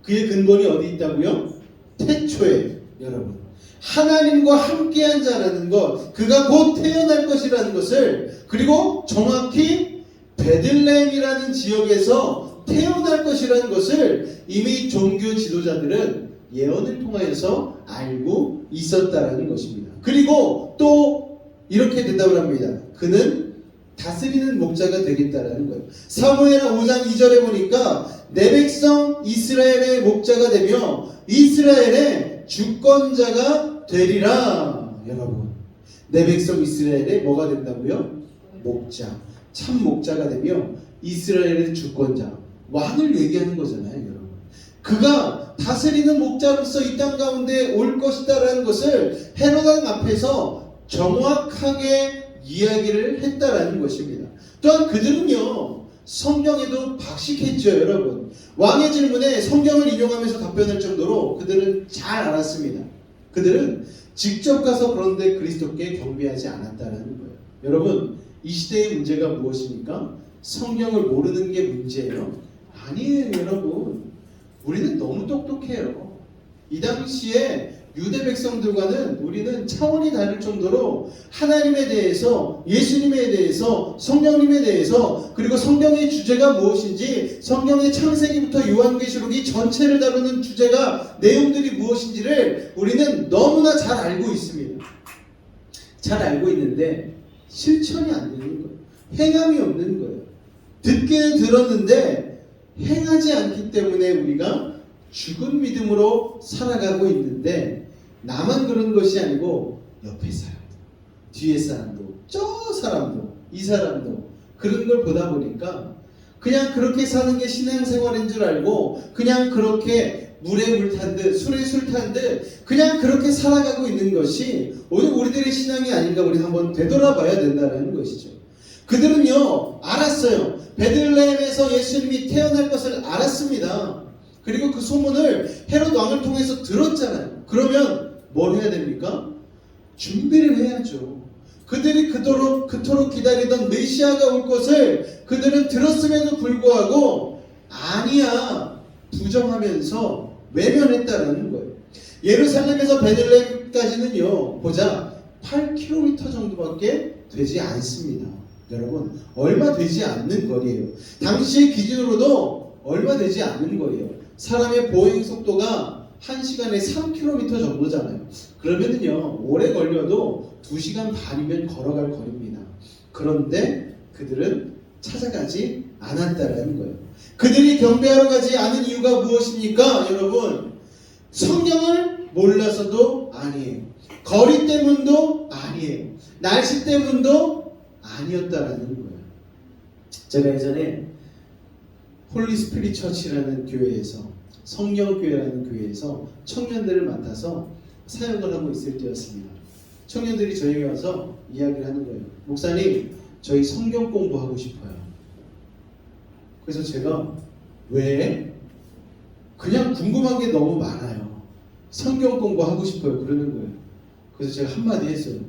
그의 근본이 어디 있다고요? 태초에. 여러분 하나님과 함께한 자라는 것, 그가 곧 태어날 것이라는 것을, 그리고 정확히 베들레헴이라는 지역에서 태어날 것이라는 것을 이미 종교 지도자들은 예언을 통하여서 알고 있었다라는 것입니다. 그리고 또 이렇게 대답을 합니다. 그는 다스리는 목자가 되겠다라는 거예요. 사무엘하 5장 2절에 보니까 내 백성 이스라엘의 목자가 되며 이스라엘의 주권자가 되리라. 여러분 내 백성 이스라엘의 뭐가 된다고요? 목자, 참 목자가 되며 이스라엘의 주권자, 왕을 얘기하는 거잖아요. 여러분 그가 다스리는 목자로서 이 땅 가운데 올 것이다라는 것을 헤롯 왕 앞에서 정확하게 이야기를 했다라는 것입니다. 또한 그들은요 성경에도 박식했죠. 여러분 왕의 질문에 성경을 인용하면서 답변할 정도로 그들은 잘 알았습니다. 그들은 직접 가서 그런데 그리스도께 경배하지 않았다는 거예요. 여러분 이 시대의 문제가 무엇입니까? 성경을 모르는 게 문제예요? 아니에요. 여러분 우리는 너무 똑똑해요. 이 당시에 유대 백성들과는 우리는 차원이 다를 정도로 하나님에 대해서, 예수님에 대해서, 성령님에 대해서, 그리고 성경의 주제가 무엇인지, 성경의 창세기부터 요한계시록이 전체를 다루는 주제가, 내용들이 무엇인지를 우리는 너무나 잘 알고 있습니다. 잘 알고 있는데 실천이 안 되는 거예요. 행함이 없는 거예요. 듣기는 들었는데 행하지 않기 때문에 우리가 죽은 믿음으로 살아가고 있는데, 나만 그런 것이 아니고 옆에 사람도, 뒤에 사람도, 저 사람도, 이 사람도 그런 걸 보다 보니까 그냥 그렇게 사는 게 신앙생활인 줄 알고 그냥 그렇게 물에 물 탄 듯 술에 술 탄 듯 그냥 그렇게 살아가고 있는 것이 오늘 우리들의 신앙이 아닌가. 우리 한번 되돌아봐야 된다는 것이죠. 그들은요 알았어요. 베들레헴에서 예수님이 태어날 것을 알았습니다. 그리고 그 소문을 헤롯 왕을 통해서 들었잖아요. 그러면 뭘 해야 됩니까? 준비를 해야죠. 그들이 그토록 기다리던 메시아가 올 것을 그들은 들었음에도 불구하고 아니야 부정하면서 외면했다라는 거예요. 예루살렘에서 베들레헴까지는요 보자 8km 정도밖에 되지 않습니다. 여러분, 얼마 되지 않는 거리예요. 당시의 기준으로도 얼마 되지 않는 거리예요. 사람의 보행 속도가 1시간에 3km 정도잖아요. 그러면은요, 오래 걸려도 2시간 반이면 걸어갈 거리입니다. 그런데 그들은 찾아가지 않았다라는 거예요. 그들이 경배하러 가지 않은 이유가 무엇입니까? 여러분, 성경을 몰라서도 아니에요. 거리 때문도 아니에요. 날씨 때문도 아니었다라는 거예요. 제가 예전에 홀리 스피릿 처치라는 교회에서, 성령교회라는 교회에서 청년들을 맡아서 사역을 하고 있을 때였습니다. 청년들이 저에게 와서 이야기를 하는 거예요. 목사님, 저희 성경 공부하고 싶어요. 그래서 제가 왜? 그냥 궁금한 게 너무 많아요. 성경 공부하고 싶어요. 그러는 거예요. 그래서 제가 한마디 했어요.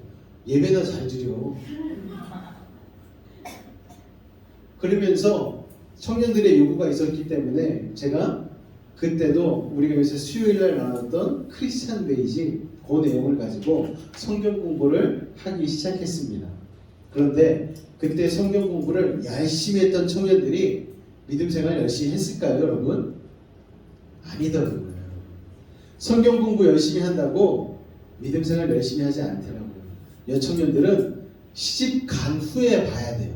예배나 잘 드려. 그러면서 청년들의 요구가 있었기 때문에 제가 그때도 우리가 요새 수요일날 나눴던 크리스찬 베이지 그 내용을 가지고 성경 공부를 하기 시작했습니다. 그런데 그때 성경 공부를 열심히 했던 청년들이 믿음 생활 열심히 했을까요, 여러분? 아니더라고요. 성경 공부 열심히 한다고 믿음 생활 열심히 하지 않더라고요. 여청년들은 시집 간 후에 봐야 돼요.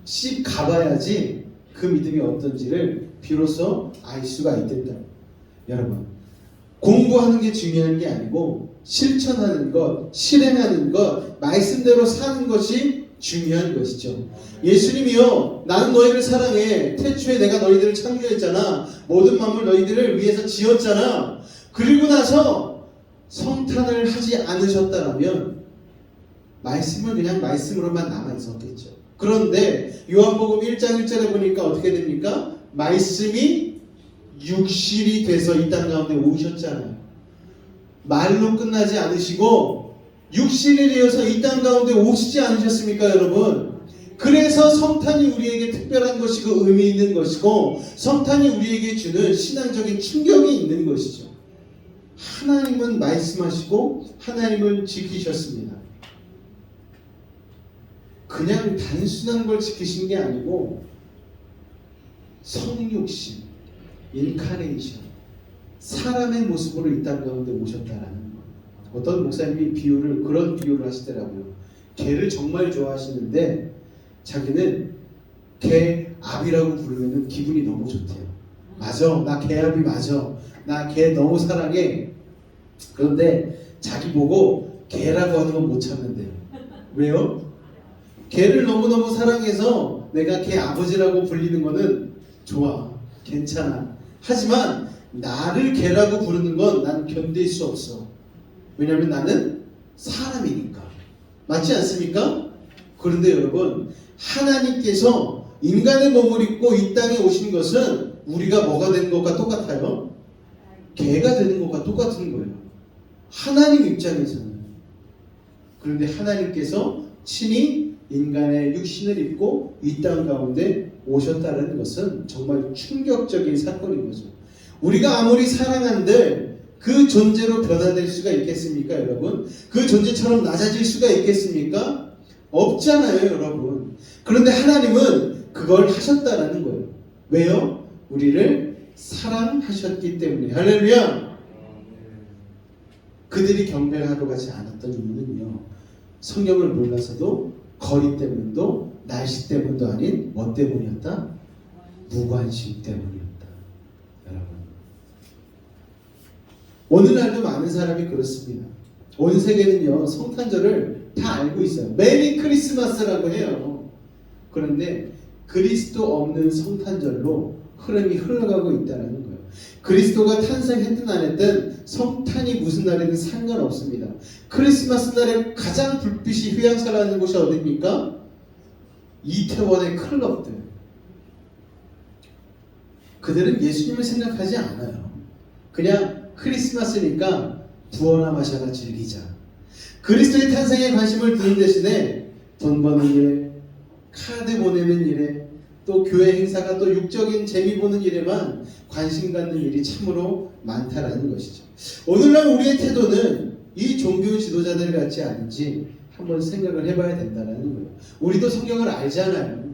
시집 가봐야지 그 믿음이 어떤지를 비로소 알 수가 있겠다. 여러분, 공부하는 게 중요한 게 아니고 실천하는 것, 실행하는 것, 말씀대로 사는 것이 중요한 것이죠. 예수님이요, 나는 너희를 사랑해. 태초에 내가 너희들을 창조했잖아. 모든 만물 너희들을 위해서 지었잖아. 그리고 나서 성탄을 하지 않으셨다면 말씀은 그냥 말씀으로만 남아 있었겠죠. 그런데 요한복음 1장 1절에 보니까 어떻게 됩니까? 말씀이 육실이 돼서 이 땅 가운데 오셨잖아요. 말로 끝나지 않으시고 육신이 되어서 이 땅 가운데 오시지 않으셨습니까, 여러분? 그래서 성탄이 우리에게 특별한 것이고 의미 있는 것이고 성탄이 우리에게 주는 신앙적인 충격이 있는 것이죠. 하나님은 말씀하시고 하나님은 지키셨습니다. 그냥 단순한 걸 지키신 게 아니고 성육신, 인카네이션, 사람의 모습으로 이 땅 가운데 오셨다라는 거예요. 어떤 목사님이 그런 비유를 하시더라고요. 개를 정말 좋아하시는데 자기는 개 아비라고 부르면 기분이 너무 좋대요. 맞아, 나 개아비 맞아, 나 개 너무 사랑해. 그런데 자기 보고 개라고 하는 건 못 참는데요. 왜요? 개를 너무너무 사랑해서 내가 개 아버지라고 불리는 거는 좋아, 괜찮아. 하지만 나를 개라고 부르는 건 난 견딜 수 없어. 왜냐하면 나는 사람이니까. 맞지 않습니까? 그런데 여러분, 하나님께서 인간의 몸을 입고 이 땅에 오신 것은 우리가 뭐가 되는 것과 똑같아요? 개가 되는 것과 똑같은 거예요. 하나님 입장에서는. 그런데 하나님께서 친히 인간의 육신을 입고 이 땅 가운데 오셨다는 것은 정말 충격적인 사건인 거죠. 우리가 아무리 사랑한들 그 존재로 변화될 수가 있겠습니까, 여러분? 그 존재처럼 낮아질 수가 있겠습니까? 없잖아요, 여러분. 그런데 하나님은 그걸 하셨다라는 거예요. 왜요? 우리를 사랑하셨기 때문에. 할렐루야! 그들이 경배를 하러 가지 않았던 이유는요, 성경을 몰라서도 거리 때문도 날씨 때문도 아닌 뭐 때문이었다? 무관심 때문이었다. 여러분, 오늘날도 많은 사람이 그렇습니다. 온 세계는요, 성탄절을 다 알고 있어요. 메리 크리스마스라고 해요. 그런데 그리스도 없는 성탄절로 흐름이 흘러가고 있다는 거예요. 그리스도가 탄생했든 안 했든 성탄이 무슨 날이든 상관없습니다. 크리스마스 날에 가장 불빛이 휘황찬란한 곳이 어디입니까? 이태원의 클럽들. 그들은 예수님을 생각하지 않아요. 그냥 크리스마스니까 부어나 마셔나 즐기자. 그리스도의 탄생에 관심을 두는 대신에 돈 버는 일에, 카드 보내는 일에, 또 교회 행사가 또 육적인 재미 보는 일에만 관심 갖는 일이 참으로 많다라는 것이죠. 오늘날 우리의 태도는 이 종교 지도자들 같지 않은지 한번 생각을 해봐야 된다는 거예요. 우리도 성경을 알잖아요.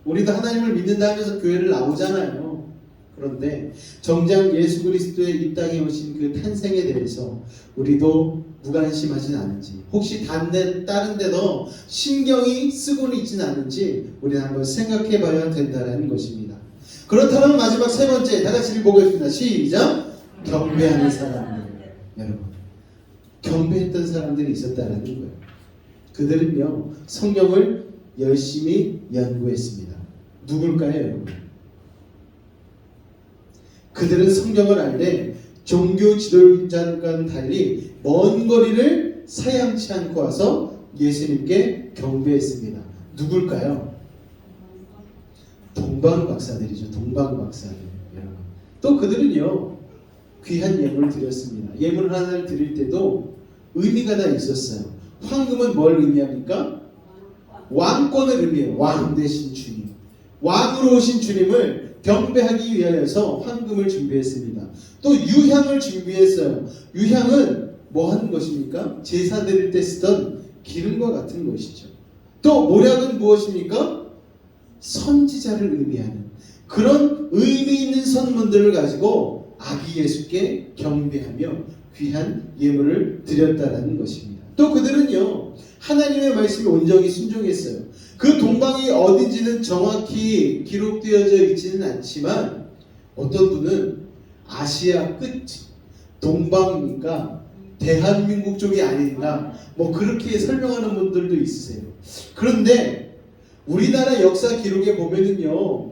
우리도 하나님을 믿는다 하면서 교회를 나오잖아요. 그런데 정작 예수 그리스도의 이 땅에 오신 그 탄생에 대해서 우리도 무관심하진 않은지, 혹시 다른 데도 신경이 쓰고는 있지는 않은지 우리는 한번 생각해 봐야 된다는 것입니다. 그렇다면 마지막 세 번째, 다 같이 보겠습니다. 시작! 경배하는 사람들. 여러분, 경배했던 사람들이 있었다는 거예요. 그들은요, 성경을 열심히 연구했습니다. 누굴까요, 여러분? 그들은 성경을 알되 종교 지도자들과는 달리 먼 거리를 사양치 않고 와서 예수님께 경배했습니다. 누굴까요? 동방박사들이죠. 동방박사들. 여러분. 또 그들은요, 귀한 예물을 드렸습니다. 예물 하나를 드릴 때도 의미가 다 있었어요. 황금은 뭘 의미합니까? 왕권을 의미해요. 왕 대신 주님. 왕으로 오신 주님을 경배하기 위하여서 황금을 준비했습니다. 또 유향을 준비했어요. 유향은 뭐 하는 것입니까? 제사 드릴 때 쓰던 기름과 같은 것이죠. 또 모략은 무엇입니까? 선지자를 의미하는 그런 의미 있는 선물들을 가지고 아기 예수께 경배하며 귀한 예물을 드렸다라는 것입니다. 또 그들은요, 하나님의 말씀에 온전히 순종했어요. 그 동방이 어딘지는 정확히 기록되어져 있지는 않지만 어떤 분은 아시아 끝 동방이니까 대한민국 쪽이 아닌가 뭐 그렇게 설명하는 분들도 있으세요. 그런데 우리나라 역사 기록에 보면은요,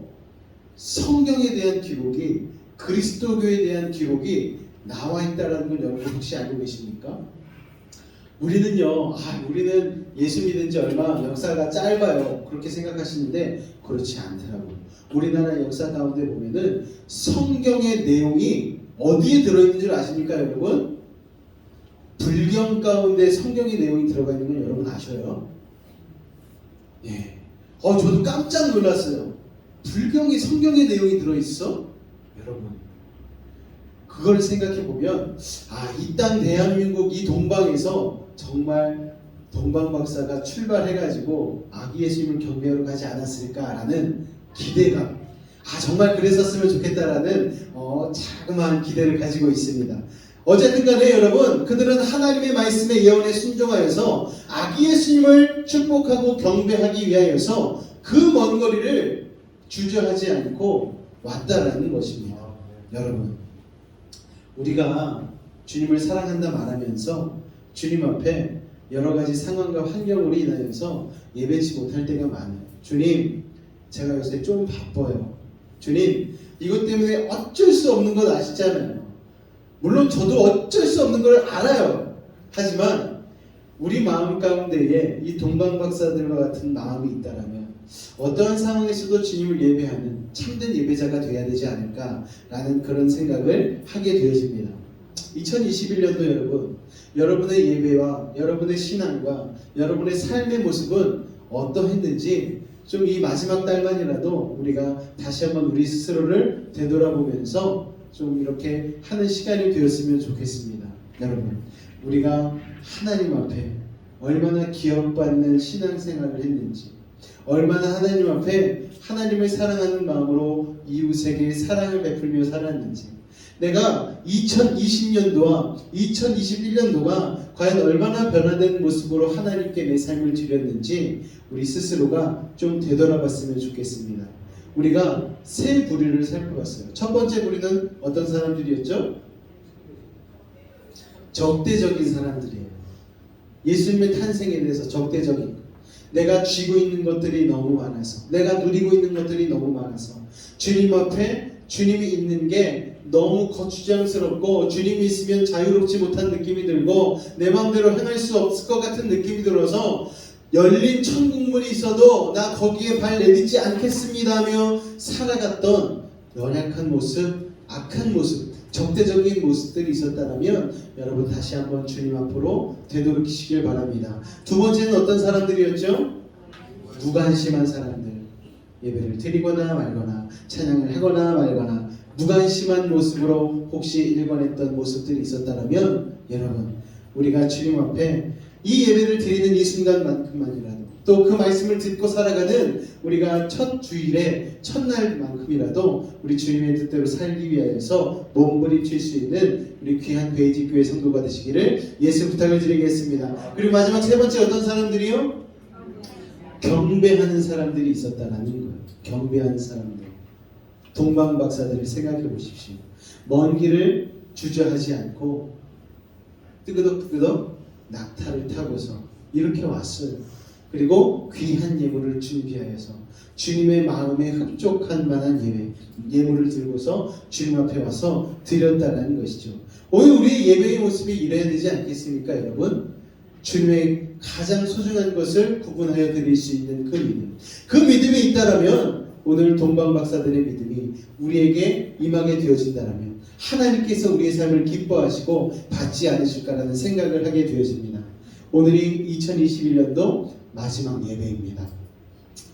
성경에 대한 기록이, 그리스도교에 대한 기록이 나와 있다는 걸 여러분 혹시 알고 계십니까? 우리는요, 우리는 예수 믿은 지 얼마 역사가 짧아요. 그렇게 생각하시는데 그렇지 않더라고요. 우리나라 역사 가운데 보면은 성경의 내용이 어디에 들어있는 줄 아십니까, 여러분? 불경 가운데 성경의 내용이 들어가 있는 건 여러분 아셔요? 예. 저도 깜짝 놀랐어요. 불경에 성경의 내용이 들어있어? 여러분, 그걸 생각해 보면 이 땅 대한민국 이 동방에서 정말 동방박사가 출발해가지고 아기 예수님을 경배하러 가지 않았을까라는 기대감, 정말 그랬었으면 좋겠다라는 자그마한 기대를 가지고 있습니다. 어쨌든 간에 여러분, 그들은 하나님의 말씀의 예언에 순종하여서 아기 예수님을 축복하고 경배하기 위하여서 그 먼 거리를 주저하지 않고 왔다라는 것입니다. 여러분, 우리가 주님을 사랑한다 말하면서 주님 앞에 여러 가지 상황과 환경으로 인하여서 예배치 못할 때가 많아요. 주님, 제가 요새 좀 바빠요. 주님, 이것 때문에 어쩔 수 없는 것 아시잖아요. 물론 저도 어쩔 수 없는 걸 알아요. 하지만 우리 마음 가운데에 이 동방박사들과 같은 마음이 있다라면 어떠한 상황에서도 주님을 예배하는 참된 예배자가 되어야 되지 않을까라는 그런 생각을 하게 되어집니다. 2021년도 여러분, 여러분의 예배와 여러분의 신앙과 여러분의 삶의 모습은 어떠했는지 좀 이 마지막 달만이라도 우리가 다시 한번 우리 스스로를 되돌아보면서 좀 이렇게 하는 시간이 되었으면 좋겠습니다. 여러분, 우리가 하나님 앞에 얼마나 기억받는 신앙생활을 했는지, 얼마나 하나님 앞에 하나님을 사랑하는 마음으로 이웃에게 사랑을 베풀며 살았는지, 내가 2020년도와 2021년도가 과연 얼마나 변화된 모습으로 하나님께 내 삶을 드렸는지 우리 스스로가 좀 되돌아봤으면 좋겠습니다. 우리가 세 부류를 살펴봤어요. 첫 번째 부류는 어떤 사람들이었죠? 적대적인 사람들이에요. 예수님의 탄생에 대해서 적대적인, 내가 쥐고 있는 것들이 너무 많아서, 내가 누리고 있는 것들이 너무 많아서, 주님 앞에 주님이 있는 게 너무 거추장스럽고 주님이 있으면 자유롭지 못한 느낌이 들고 내 마음대로 행할 수 없을 것 같은 느낌이 들어서 열린 천국문이 있어도 나 거기에 발 내딛지 않겠습니다 하며 살아갔던 연약한 모습, 악한 모습, 적대적인 모습들이 있었다면 여러분 다시 한번 주님 앞으로 되돌이키시길 바랍니다. 두 번째는 어떤 사람들이었죠? 무관심한 사람들. 예배를 드리거나 말거나 찬양을 하거나 말거나 무관심한 모습으로 혹시 일관했던 모습들이 있었다면 여러분, 우리가 주님 앞에 이 예배를 드리는 이 순간만큼만이라도 또 그 말씀을 듣고 살아가는 우리가 첫 주일의 첫날만큼이라도 우리 주님의 뜻대로 살기 위하여서 몸부림칠 수 있는 우리 귀한 베이직교회 성도가 되시기를 예수 부탁을 드리겠습니다. 그리고 마지막 세 번째 어떤 사람들이요? 경배하는 사람들이 있었다라는 거예요. 경배하는 사람들. 동방박사들을 생각해 보십시오. 먼 길을 주저하지 않고 뜨그덕뜨그덕 낙타를 타고서 이렇게 왔어요. 그리고 귀한 예물을 준비하여서 주님의 마음에 흡족한 만한 예물을 들고서 주님 앞에 와서 드렸다는 것이죠. 오늘 우리의 예배의 모습이 이래야 되지 않겠습니까, 여러분? 주님의 가장 소중한 것을 구분하여 드릴 수 있는 그 믿음. 그 믿음이 있다라면 오늘 동방박사들의 믿음이 우리에게 임하게 되어진다라면 하나님께서 우리의 삶을 기뻐하시고 받지 않으실까라는 생각을 하게 되어집니다. 오늘이 2021년도 마지막 예배입니다.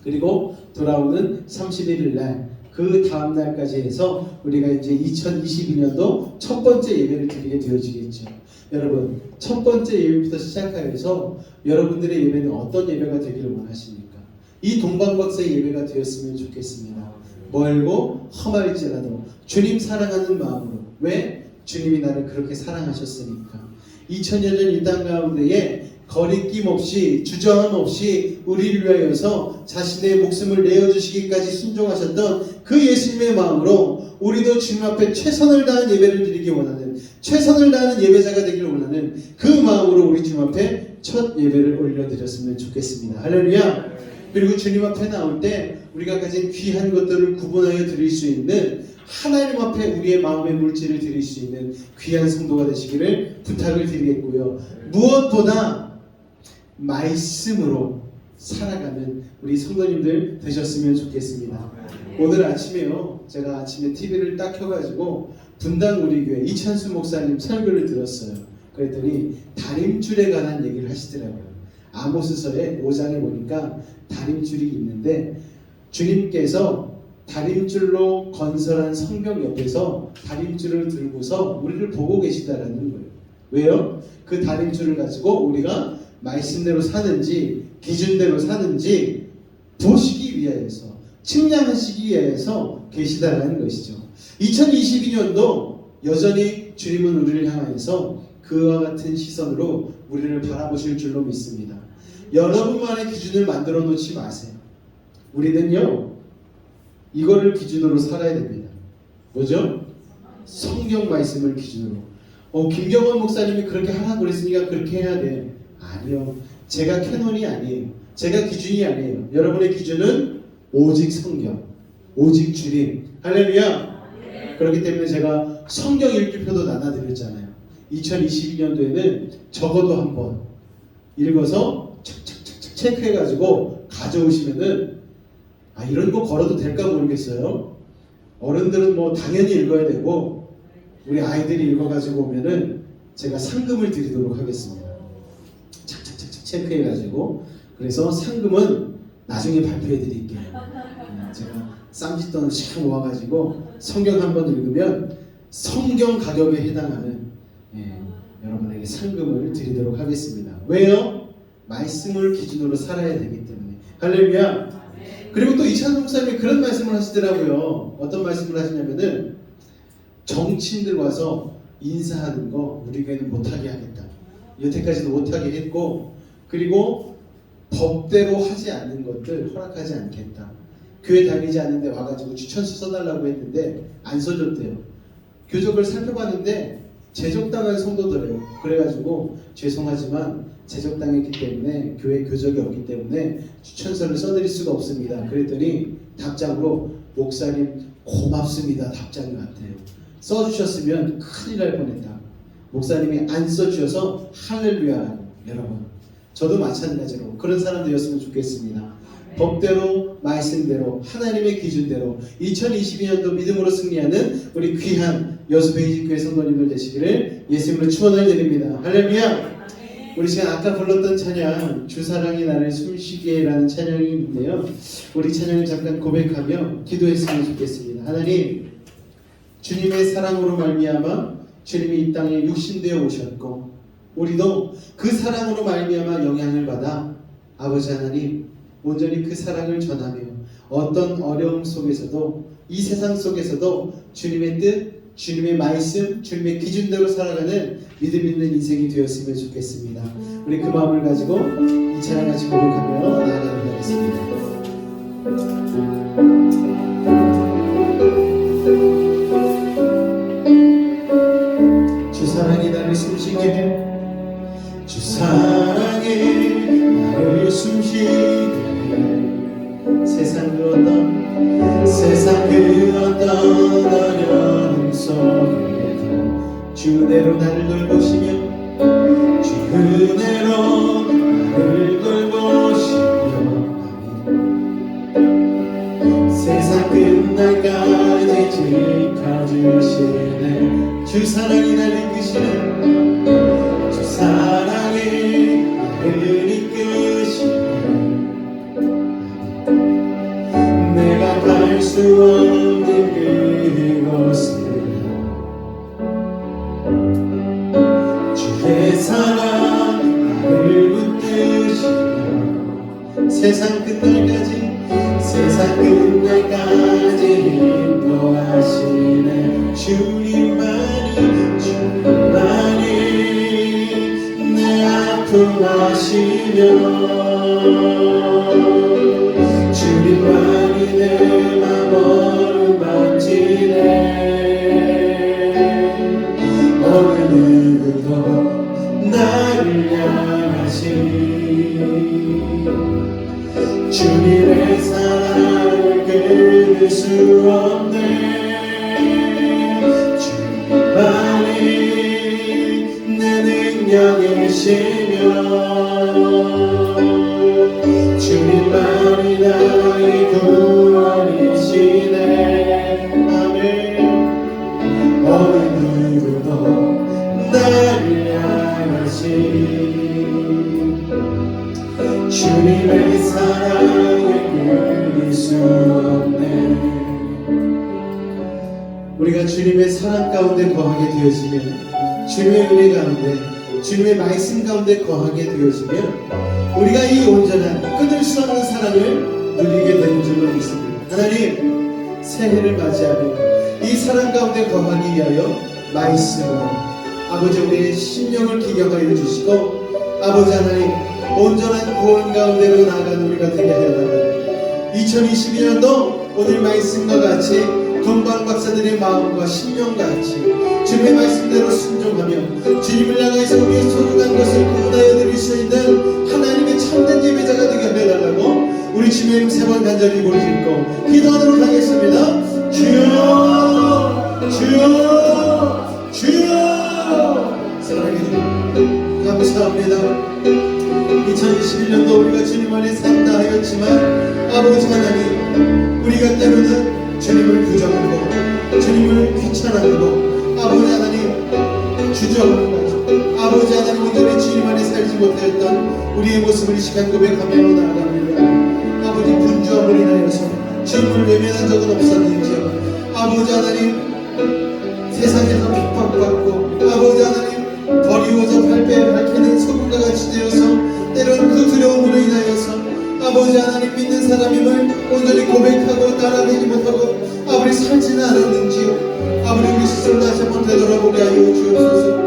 그리고 돌아오는 31일 날 그 다음 날까지 해서 우리가 이제 2022년도 첫 번째 예배를 드리게 되어지겠죠. 여러분, 첫 번째 예배부터 시작하여서 여러분들의 예배는 어떤 예배가 되기를 원하십니까? 이 동방박사의 예배가 되었으면 좋겠습니다. 멀고 험할지라도 주님 사랑하는 마음으로. 왜? 주님이 나를 그렇게 사랑하셨으니까. 2000여 년 이 땅 가운데에 거리낌 없이 주저함 없이 우리를 위하여서 자신의 목숨을 내어주시기까지 순종하셨던 그 예수님의 마음으로 우리도 주님 앞에 최선을 다한 예배를 드리기 원하는, 최선을 다하는 예배자가 되기를 원하는 그 마음으로 우리 주님 앞에 첫 예배를 올려드렸으면 좋겠습니다. 할렐루야. 그리고 주님 앞에 나올 때 우리가 가진 귀한 것들을 구분하여 드릴 수 있는, 하나님 앞에 우리의 마음의 물질을 드릴 수 있는 귀한 성도가 되시기를 부탁을 드리겠고요. 무엇보다 말씀으로 살아가는 우리 성도님들 되셨으면 좋겠습니다. 오늘 아침에요, 제가 아침에 TV를 딱 켜가지고 분당 우리 교회 이찬수 목사님 설교를 들었어요. 그랬더니 다림줄에 관한 얘기를 하시더라고요. 아모스서의 5장에 보니까 다림줄이 있는데 주님께서 다림줄로 건설한 성벽 옆에서 다림줄을 들고서 우리를 보고 계시다라는 거예요. 왜요? 그 다림줄을 가지고 우리가 말씀대로 사는지 기준대로 사는지 보시기 위하여서, 측량하시기 위하여서 계시다라는 것이죠. 2022년도 여전히 주님은 우리를 향하여서 그와 같은 시선으로 우리를 바라보실 줄로 믿습니다. 여러분만의 기준을 만들어 놓지 마세요. 우리는요, 이거를 기준으로 살아야 됩니다. 뭐죠? 성경 말씀을 기준으로. 김경원 목사님이 그렇게 하라고 그랬으니까 그렇게 해야 돼. 아니요. 제가 캐논이 아니에요. 제가 기준이 아니에요. 여러분의 기준은 오직 성경, 오직 주님. 할렐루야. 그렇기 때문에 제가 성경 읽기표도 나눠드렸잖아요. 2022년도에는 적어도 한번 읽어서 착착착착 체크해가지고 가져오시면은, 이런 거 걸어도 될까 모르겠어요. 어른들은 뭐 당연히 읽어야 되고 우리 아이들이 읽어가지고 오면은 제가 상금을 드리도록 하겠습니다. 착착착착 체크해가지고. 그래서 상금은 나중에 발표해 드릴게요. 제가 쌈짓돈을 씩 모아가지고 성경 한번 읽으면 성경 가격에 해당하는 여러분에게 상금을 드리도록 하겠습니다. 왜요? 말씀을 기준으로 살아야 되기 때문에. 할렐루야. 그리고 또 이찬수 목사님이 그런 말씀을 하시더라고요. 어떤 말씀을 하시냐면은, 정치인들 와서 인사하는 거 우리 교회는 못하게 하겠다. 여태까지도 못하게 했고, 그리고 법대로 하지 않는 것들 허락하지 않겠다. 교회 다니지 않는데 와가지고 추천서 써달라고 했는데 안 써줬대요. 교적을 살펴봤는데 제적당한 성도들이에요. 그래가지고 죄송하지만 제적당했기 때문에 교회 교적이 없기 때문에 추천서를 써드릴 수가 없습니다. 그랬더니 답장으로, 목사님 고맙습니다, 답장이 왔대요. 써주셨으면 큰일 날 뻔했다. 목사님이 안 써주셔서 할렐루야. 여러분, 저도 마찬가지로 그런 사람 되었으면 좋겠습니다. 법대로, 말씀대로, 하나님의 기준대로 2022년도 믿음으로 승리하는 우리 귀한 여수베이직교회 성도님들 되시기를 예수님으로 축원을 드립니다. 할렐루야. 우리 지금 아까 불렀던 찬양, 주사랑이 나를 숨쉬게 라는 찬양이 있는데요, 우리 찬양을 잠깐 고백하며 기도했으면 좋겠습니다. 하나님, 주님의 사랑으로 말미암아 주님이 이 땅에 육신되어 오셨고 우리도 그 사랑으로 말미암아 영향을 받아 아버지 하나님 온전히 그 사랑을 전하며 어떤 어려움 속에서도 이 세상 속에서도 주님의 뜻, 주님의 말씀, 주님의 기준대로 살아가는 믿음 있는 인생이 되었으면 좋겠습니다. 우리 그 마음을 가지고 이 찬양 같이 고백하며 나아가도록 하겠습니다. 주 사랑이 나를 숨쉬게 해. 주 사랑이 나를 숨쉬게 해. 세상 그 어떤 어려움 속에도 주 은혜로 나를 돌보시며 주 은혜로 나를 돌보시며 세상 끝날까지 지켜주시네. 주 사랑이 나를 이끄시네. 주 사랑이 나를 이끄시네. 내가 갈 수 없는 그곳을 주의 사랑 나를 붙드시며 세상 끝날까지 인도하시네. 주님만이 내 아픔 아시며 주님만이 내 맘 어루만지네. 어느 누구도 나를 향하신 주님의 사랑을 끊을 수 없네. 주님만이 내 능력이시며 주님만이 나의 구원이시네. 아멘. 어느 누구도 나를 향하신 주님의 사랑을 끊을 수 없네. 우리가 주님의 사랑 가운데 거하게 되어지면 주님의 은혜 가운데 주님의 말씀 가운데 거하게 되어지면 우리가 이 온전한 끊을 수 없는 사랑을 누리게 되는 줄로 믿습니다. 하나님, 새해를 맞이하며 이 사랑 가운데 거하기 위하여 말씀으로 아버지 우리의 심령을 기경하여 주시고 아버지 하나님 온전한 구원 가운데로 나아가는 우리가 되게 하여달라. 2022년도 오늘 말씀과 같이 동방 박사들의 마음과 심령과 같이 주님의 말씀대로 순종하며 주님을 향해서 우리의 소중한 것을 구원하여 드릴 수 있는 하나님의 참된 예배자가 되게 하여달라고 우리 주님의 이름 세 번 간절히 부르짖고 기도하도록 하겠습니다. 주여 주여 주여. 사랑해 감사합니다. 2021년도 우리가 주님 안에 산다 하였지만 아버지 하나님 우리가 때로는 주님을 부정하고 주님을 귀찮아하고 아버지 하나님 주저하고 아버지 하나님 온전히 주님 안에 살지 못하였던 우리의 모습을 이 시간 고백하며 나아갑니다. 아버지 분주함을 인하여서 주님을 외면한 적은 없었는지요. 아버지 하나님 세상에서 핍박받고 아버지 하나님 버리워서 발빼 밝히는 소금과 같이 되어서 때론 그 두려움으로 인하여서 아버지 하나님 믿는 사람임을 온전히 고백하고 따라가지 못하고 아버지 살지는 않았는지요. 아버지 우리 스스로 다시 한번 되돌아보게 하여 주옵소서.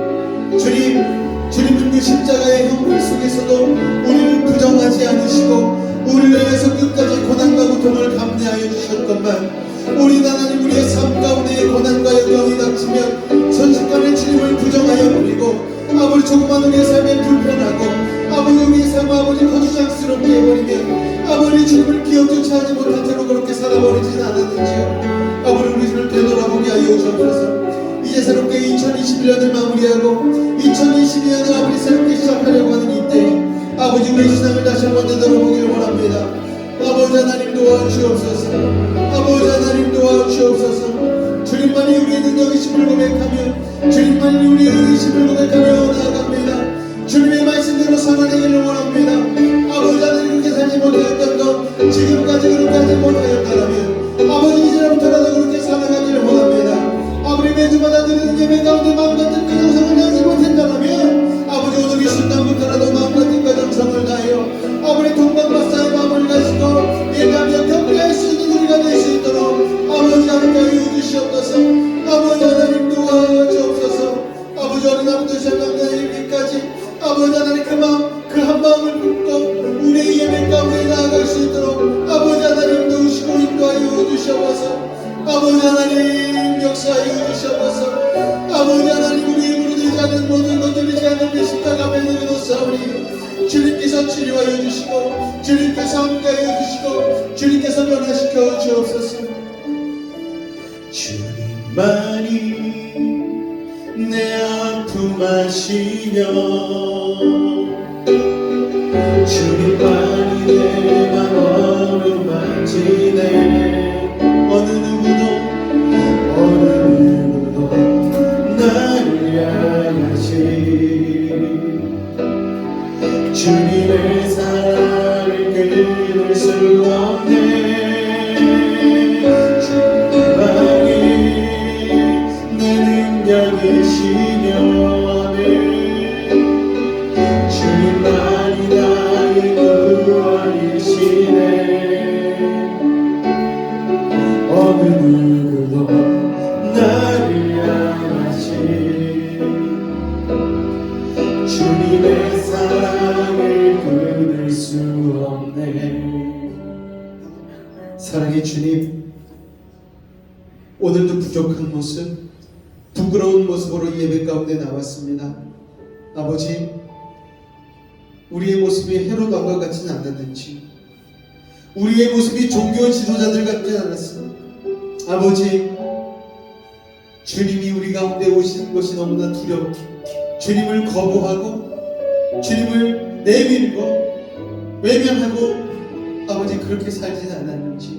주님은 그 십자가의 형벌 속에서도 우리를 부정하지 않으시고 우리를 위해서 끝까지 고난과 고통을 감내하여 주셨건만 우리 하나님 우리의 삶 가운데에 고난과 역경이 닥치면 순식간에 주님을 부정하여 버리고 아버지 조그만 우리의 삶에 불편하고 아버지 우리의 삶 아버지 거주장스럽게 해버리면 아버지 주님을 기억조차 하지 못한 채로 그렇게 살아버리지는 않았는지요. 아버지 우리를 되돌아보게 하여 주옵소서. 이제 새롭게 2021년을 마무리하고 2022년을 아버지 새롭게 시작하려고 하는 이때 아버지 우리의 신앙을 다시 한번 되돌아보기를 원합니다. 아버지 하나님 도와주옵소서. 아버지 하나님 도와주옵소서. 주님만이 우리의 능력이심을 고백하며 주님만이 우리의 의심을 고백하며 나아갑니다. 주님의 말씀대로 살아내기를 원합니다. 아버지 하나님 그렇게 살지 못하였던 것 지금까지 그렇게 하지 못하였다면 아버지 이제부터라도 그렇게 살아가기를 원합니다. 아버지 매주마다 드리는 예배 가운데 마음과 뜻과 영상을 내지 못했다면 아버지 주님께서 변화시켜 주옵소서. 주님만이 내 아픔 아시며 주님만이 내 마음을 만지네. 어느 누구도 나를 향하시 주님의 사랑을 끊을 수 없네. 주님만이 내 능력이시며 주님만이 나의 구원이시네. 어느 누구도 나를 향하시 주님의 사랑을 끊을 수 없네. 사랑의 주님, 오늘도 부족한 모습, 부끄러운 모습으로 예배 가운데 나왔습니다. 아버지, 우리의 모습이 헤롯 왕과 같지는 않았는지, 우리의 모습이 종교 지도자들 같지 않았습니다. 아버지, 주님이 우리 가운데 오시는 것이 너무나 두렵고 주님을 거부하고 주님을 내밀고 외면하고 아버지 그렇게 살진 않았는지,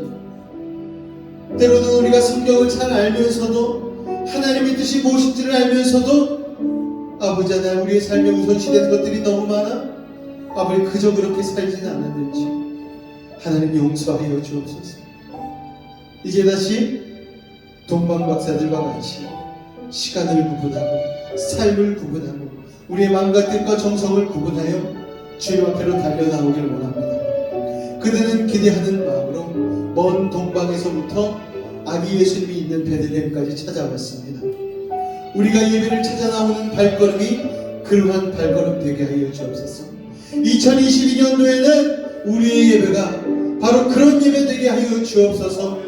때로는 우리가 성경을 잘 알면서도 하나님의 뜻이 무엇인지를 알면서도 아버지 하나 우리의 삶에 우선시되는 것들이 너무 많아 아버지 그저 그렇게 살진 않았는지 하나님 용서하여 주옵소서. 이제 다시 동방박사들과 같이 시간을 구분하고 삶을 구분하고 우리의 마음과 뜻과 정성을 구분하여 주님 앞으로 달려나오길 원합니다. 그들은 기대하는 마음으로 먼 동방에서부터 아기 예수님이 있는 베들레헴까지 찾아왔습니다. 우리가 예배를 찾아 나오는 발걸음이 그러한 발걸음 되게 하여 주옵소서. 2022년도에는 우리의 예배가 바로 그런 예배 되게 하여 주옵소서.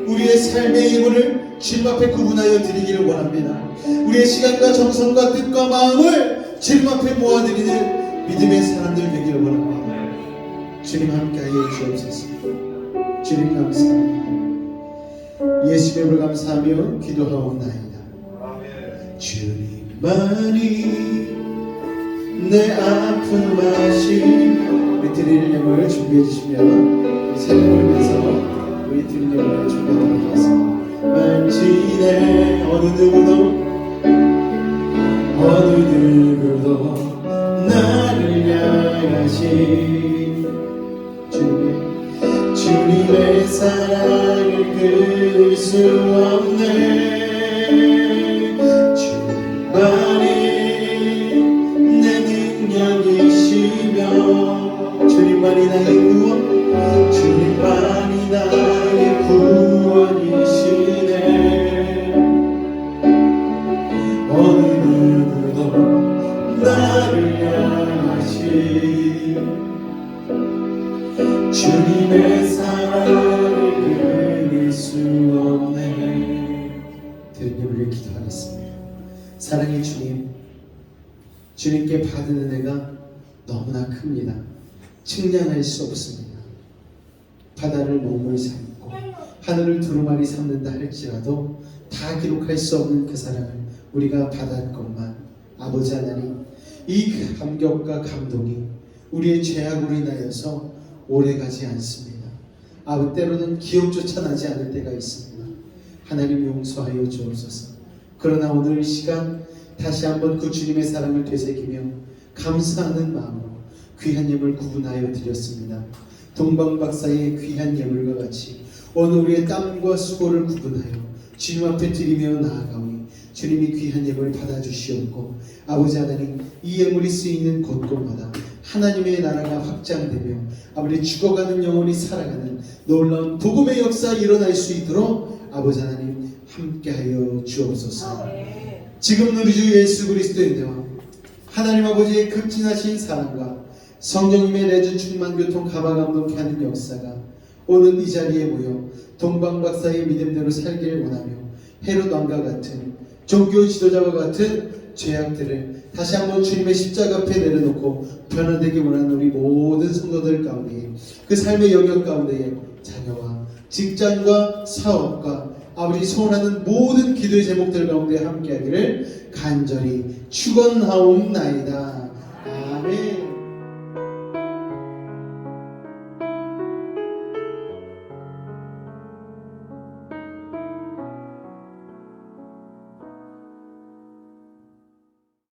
우리의 삶의 예물을 주님 앞에 구분하여 드리기를 원합니다. 우리의 시간과 정성과 뜻과 마음을 주님 앞에 모아드리는 믿음의 사람들 되기를 원합니다. 주님 함께하여 주옵소서. 주님 감사합니다. 예수의 이름을 감사하며 기도하옵나이다. 주님만이 내 아픔 아시며 우리 드릴 예물을 준비해 주시면 새벽을 위해서 우리 드릴 예물을 준비하도록 하겠습니다. 만지네 어느 누구도 나를 향하시 주님의 사랑을 끊을 수 없네. 주님만이 내 능력이시며 주님만이 나의 구원 주님만이 나의 구원이시네. 어느 누구도 나를 향하시 주님의 사랑을 끊을 수 없네. 드린 예물을 기도하겠습니다. 사랑의 주님, 주님께 받은 은혜가 너무나 큽니다. 측량할 수 없습니다. 바다를 몸을 삼고 하늘을 두루마리 삼는다 할지라도 다 기록할 수 없는 그 사랑을 우리가 받았건만 아버지 하나님, 이 감격과 감동이 우리의 죄악으로 인하여서 오래가지 않습니다. 아버지, 때로는 기억조차 나지 않을 때가 있습니다. 하나님 용서하여 주옵소서. 그러나 오늘 이 시간 다시 한번 그 주님의 사랑을 되새기며 감사하는 마음으로 귀한 예물 구분하여 드렸습니다. 동방박사의 귀한 예물과 같이 오늘 우리의 땀과 수고를 구분하여 주님 앞에 드리며 나아가오니 주님이 귀한 예물을 받아주시옵고 아버지 하나님, 이 예물이 쓰이는 곳곳마다 하나님의 나라가 확장되며 아버지 죽어가는 영혼이 살아가는 놀라운 복음의 역사 일어날 수 있도록 아버지 하나님 함께하여 주옵소서. 지금 우리 주 예수 그리스도의 은혜와 하나님 아버지의 극진하신 사랑과 성령님의 내주 충만 교통 가마 감동케 하는 역사가 오늘 이 자리에 모여 동방박사의 믿음대로 살기를 원하며 헤롯 왕과 같은 종교 지도자와 같은 죄악들을 다시 한번 주님의 십자가 앞에 내려놓고 변화되기 원하는 우리 모든 성도들 가운데 그 삶의 영역 가운데에 작은 자녀와 직장과 사업과 아버지 소원하는 모든 기도의 제목들 가운데 함께하기를 간절히 축원하옵나이다. 아멘.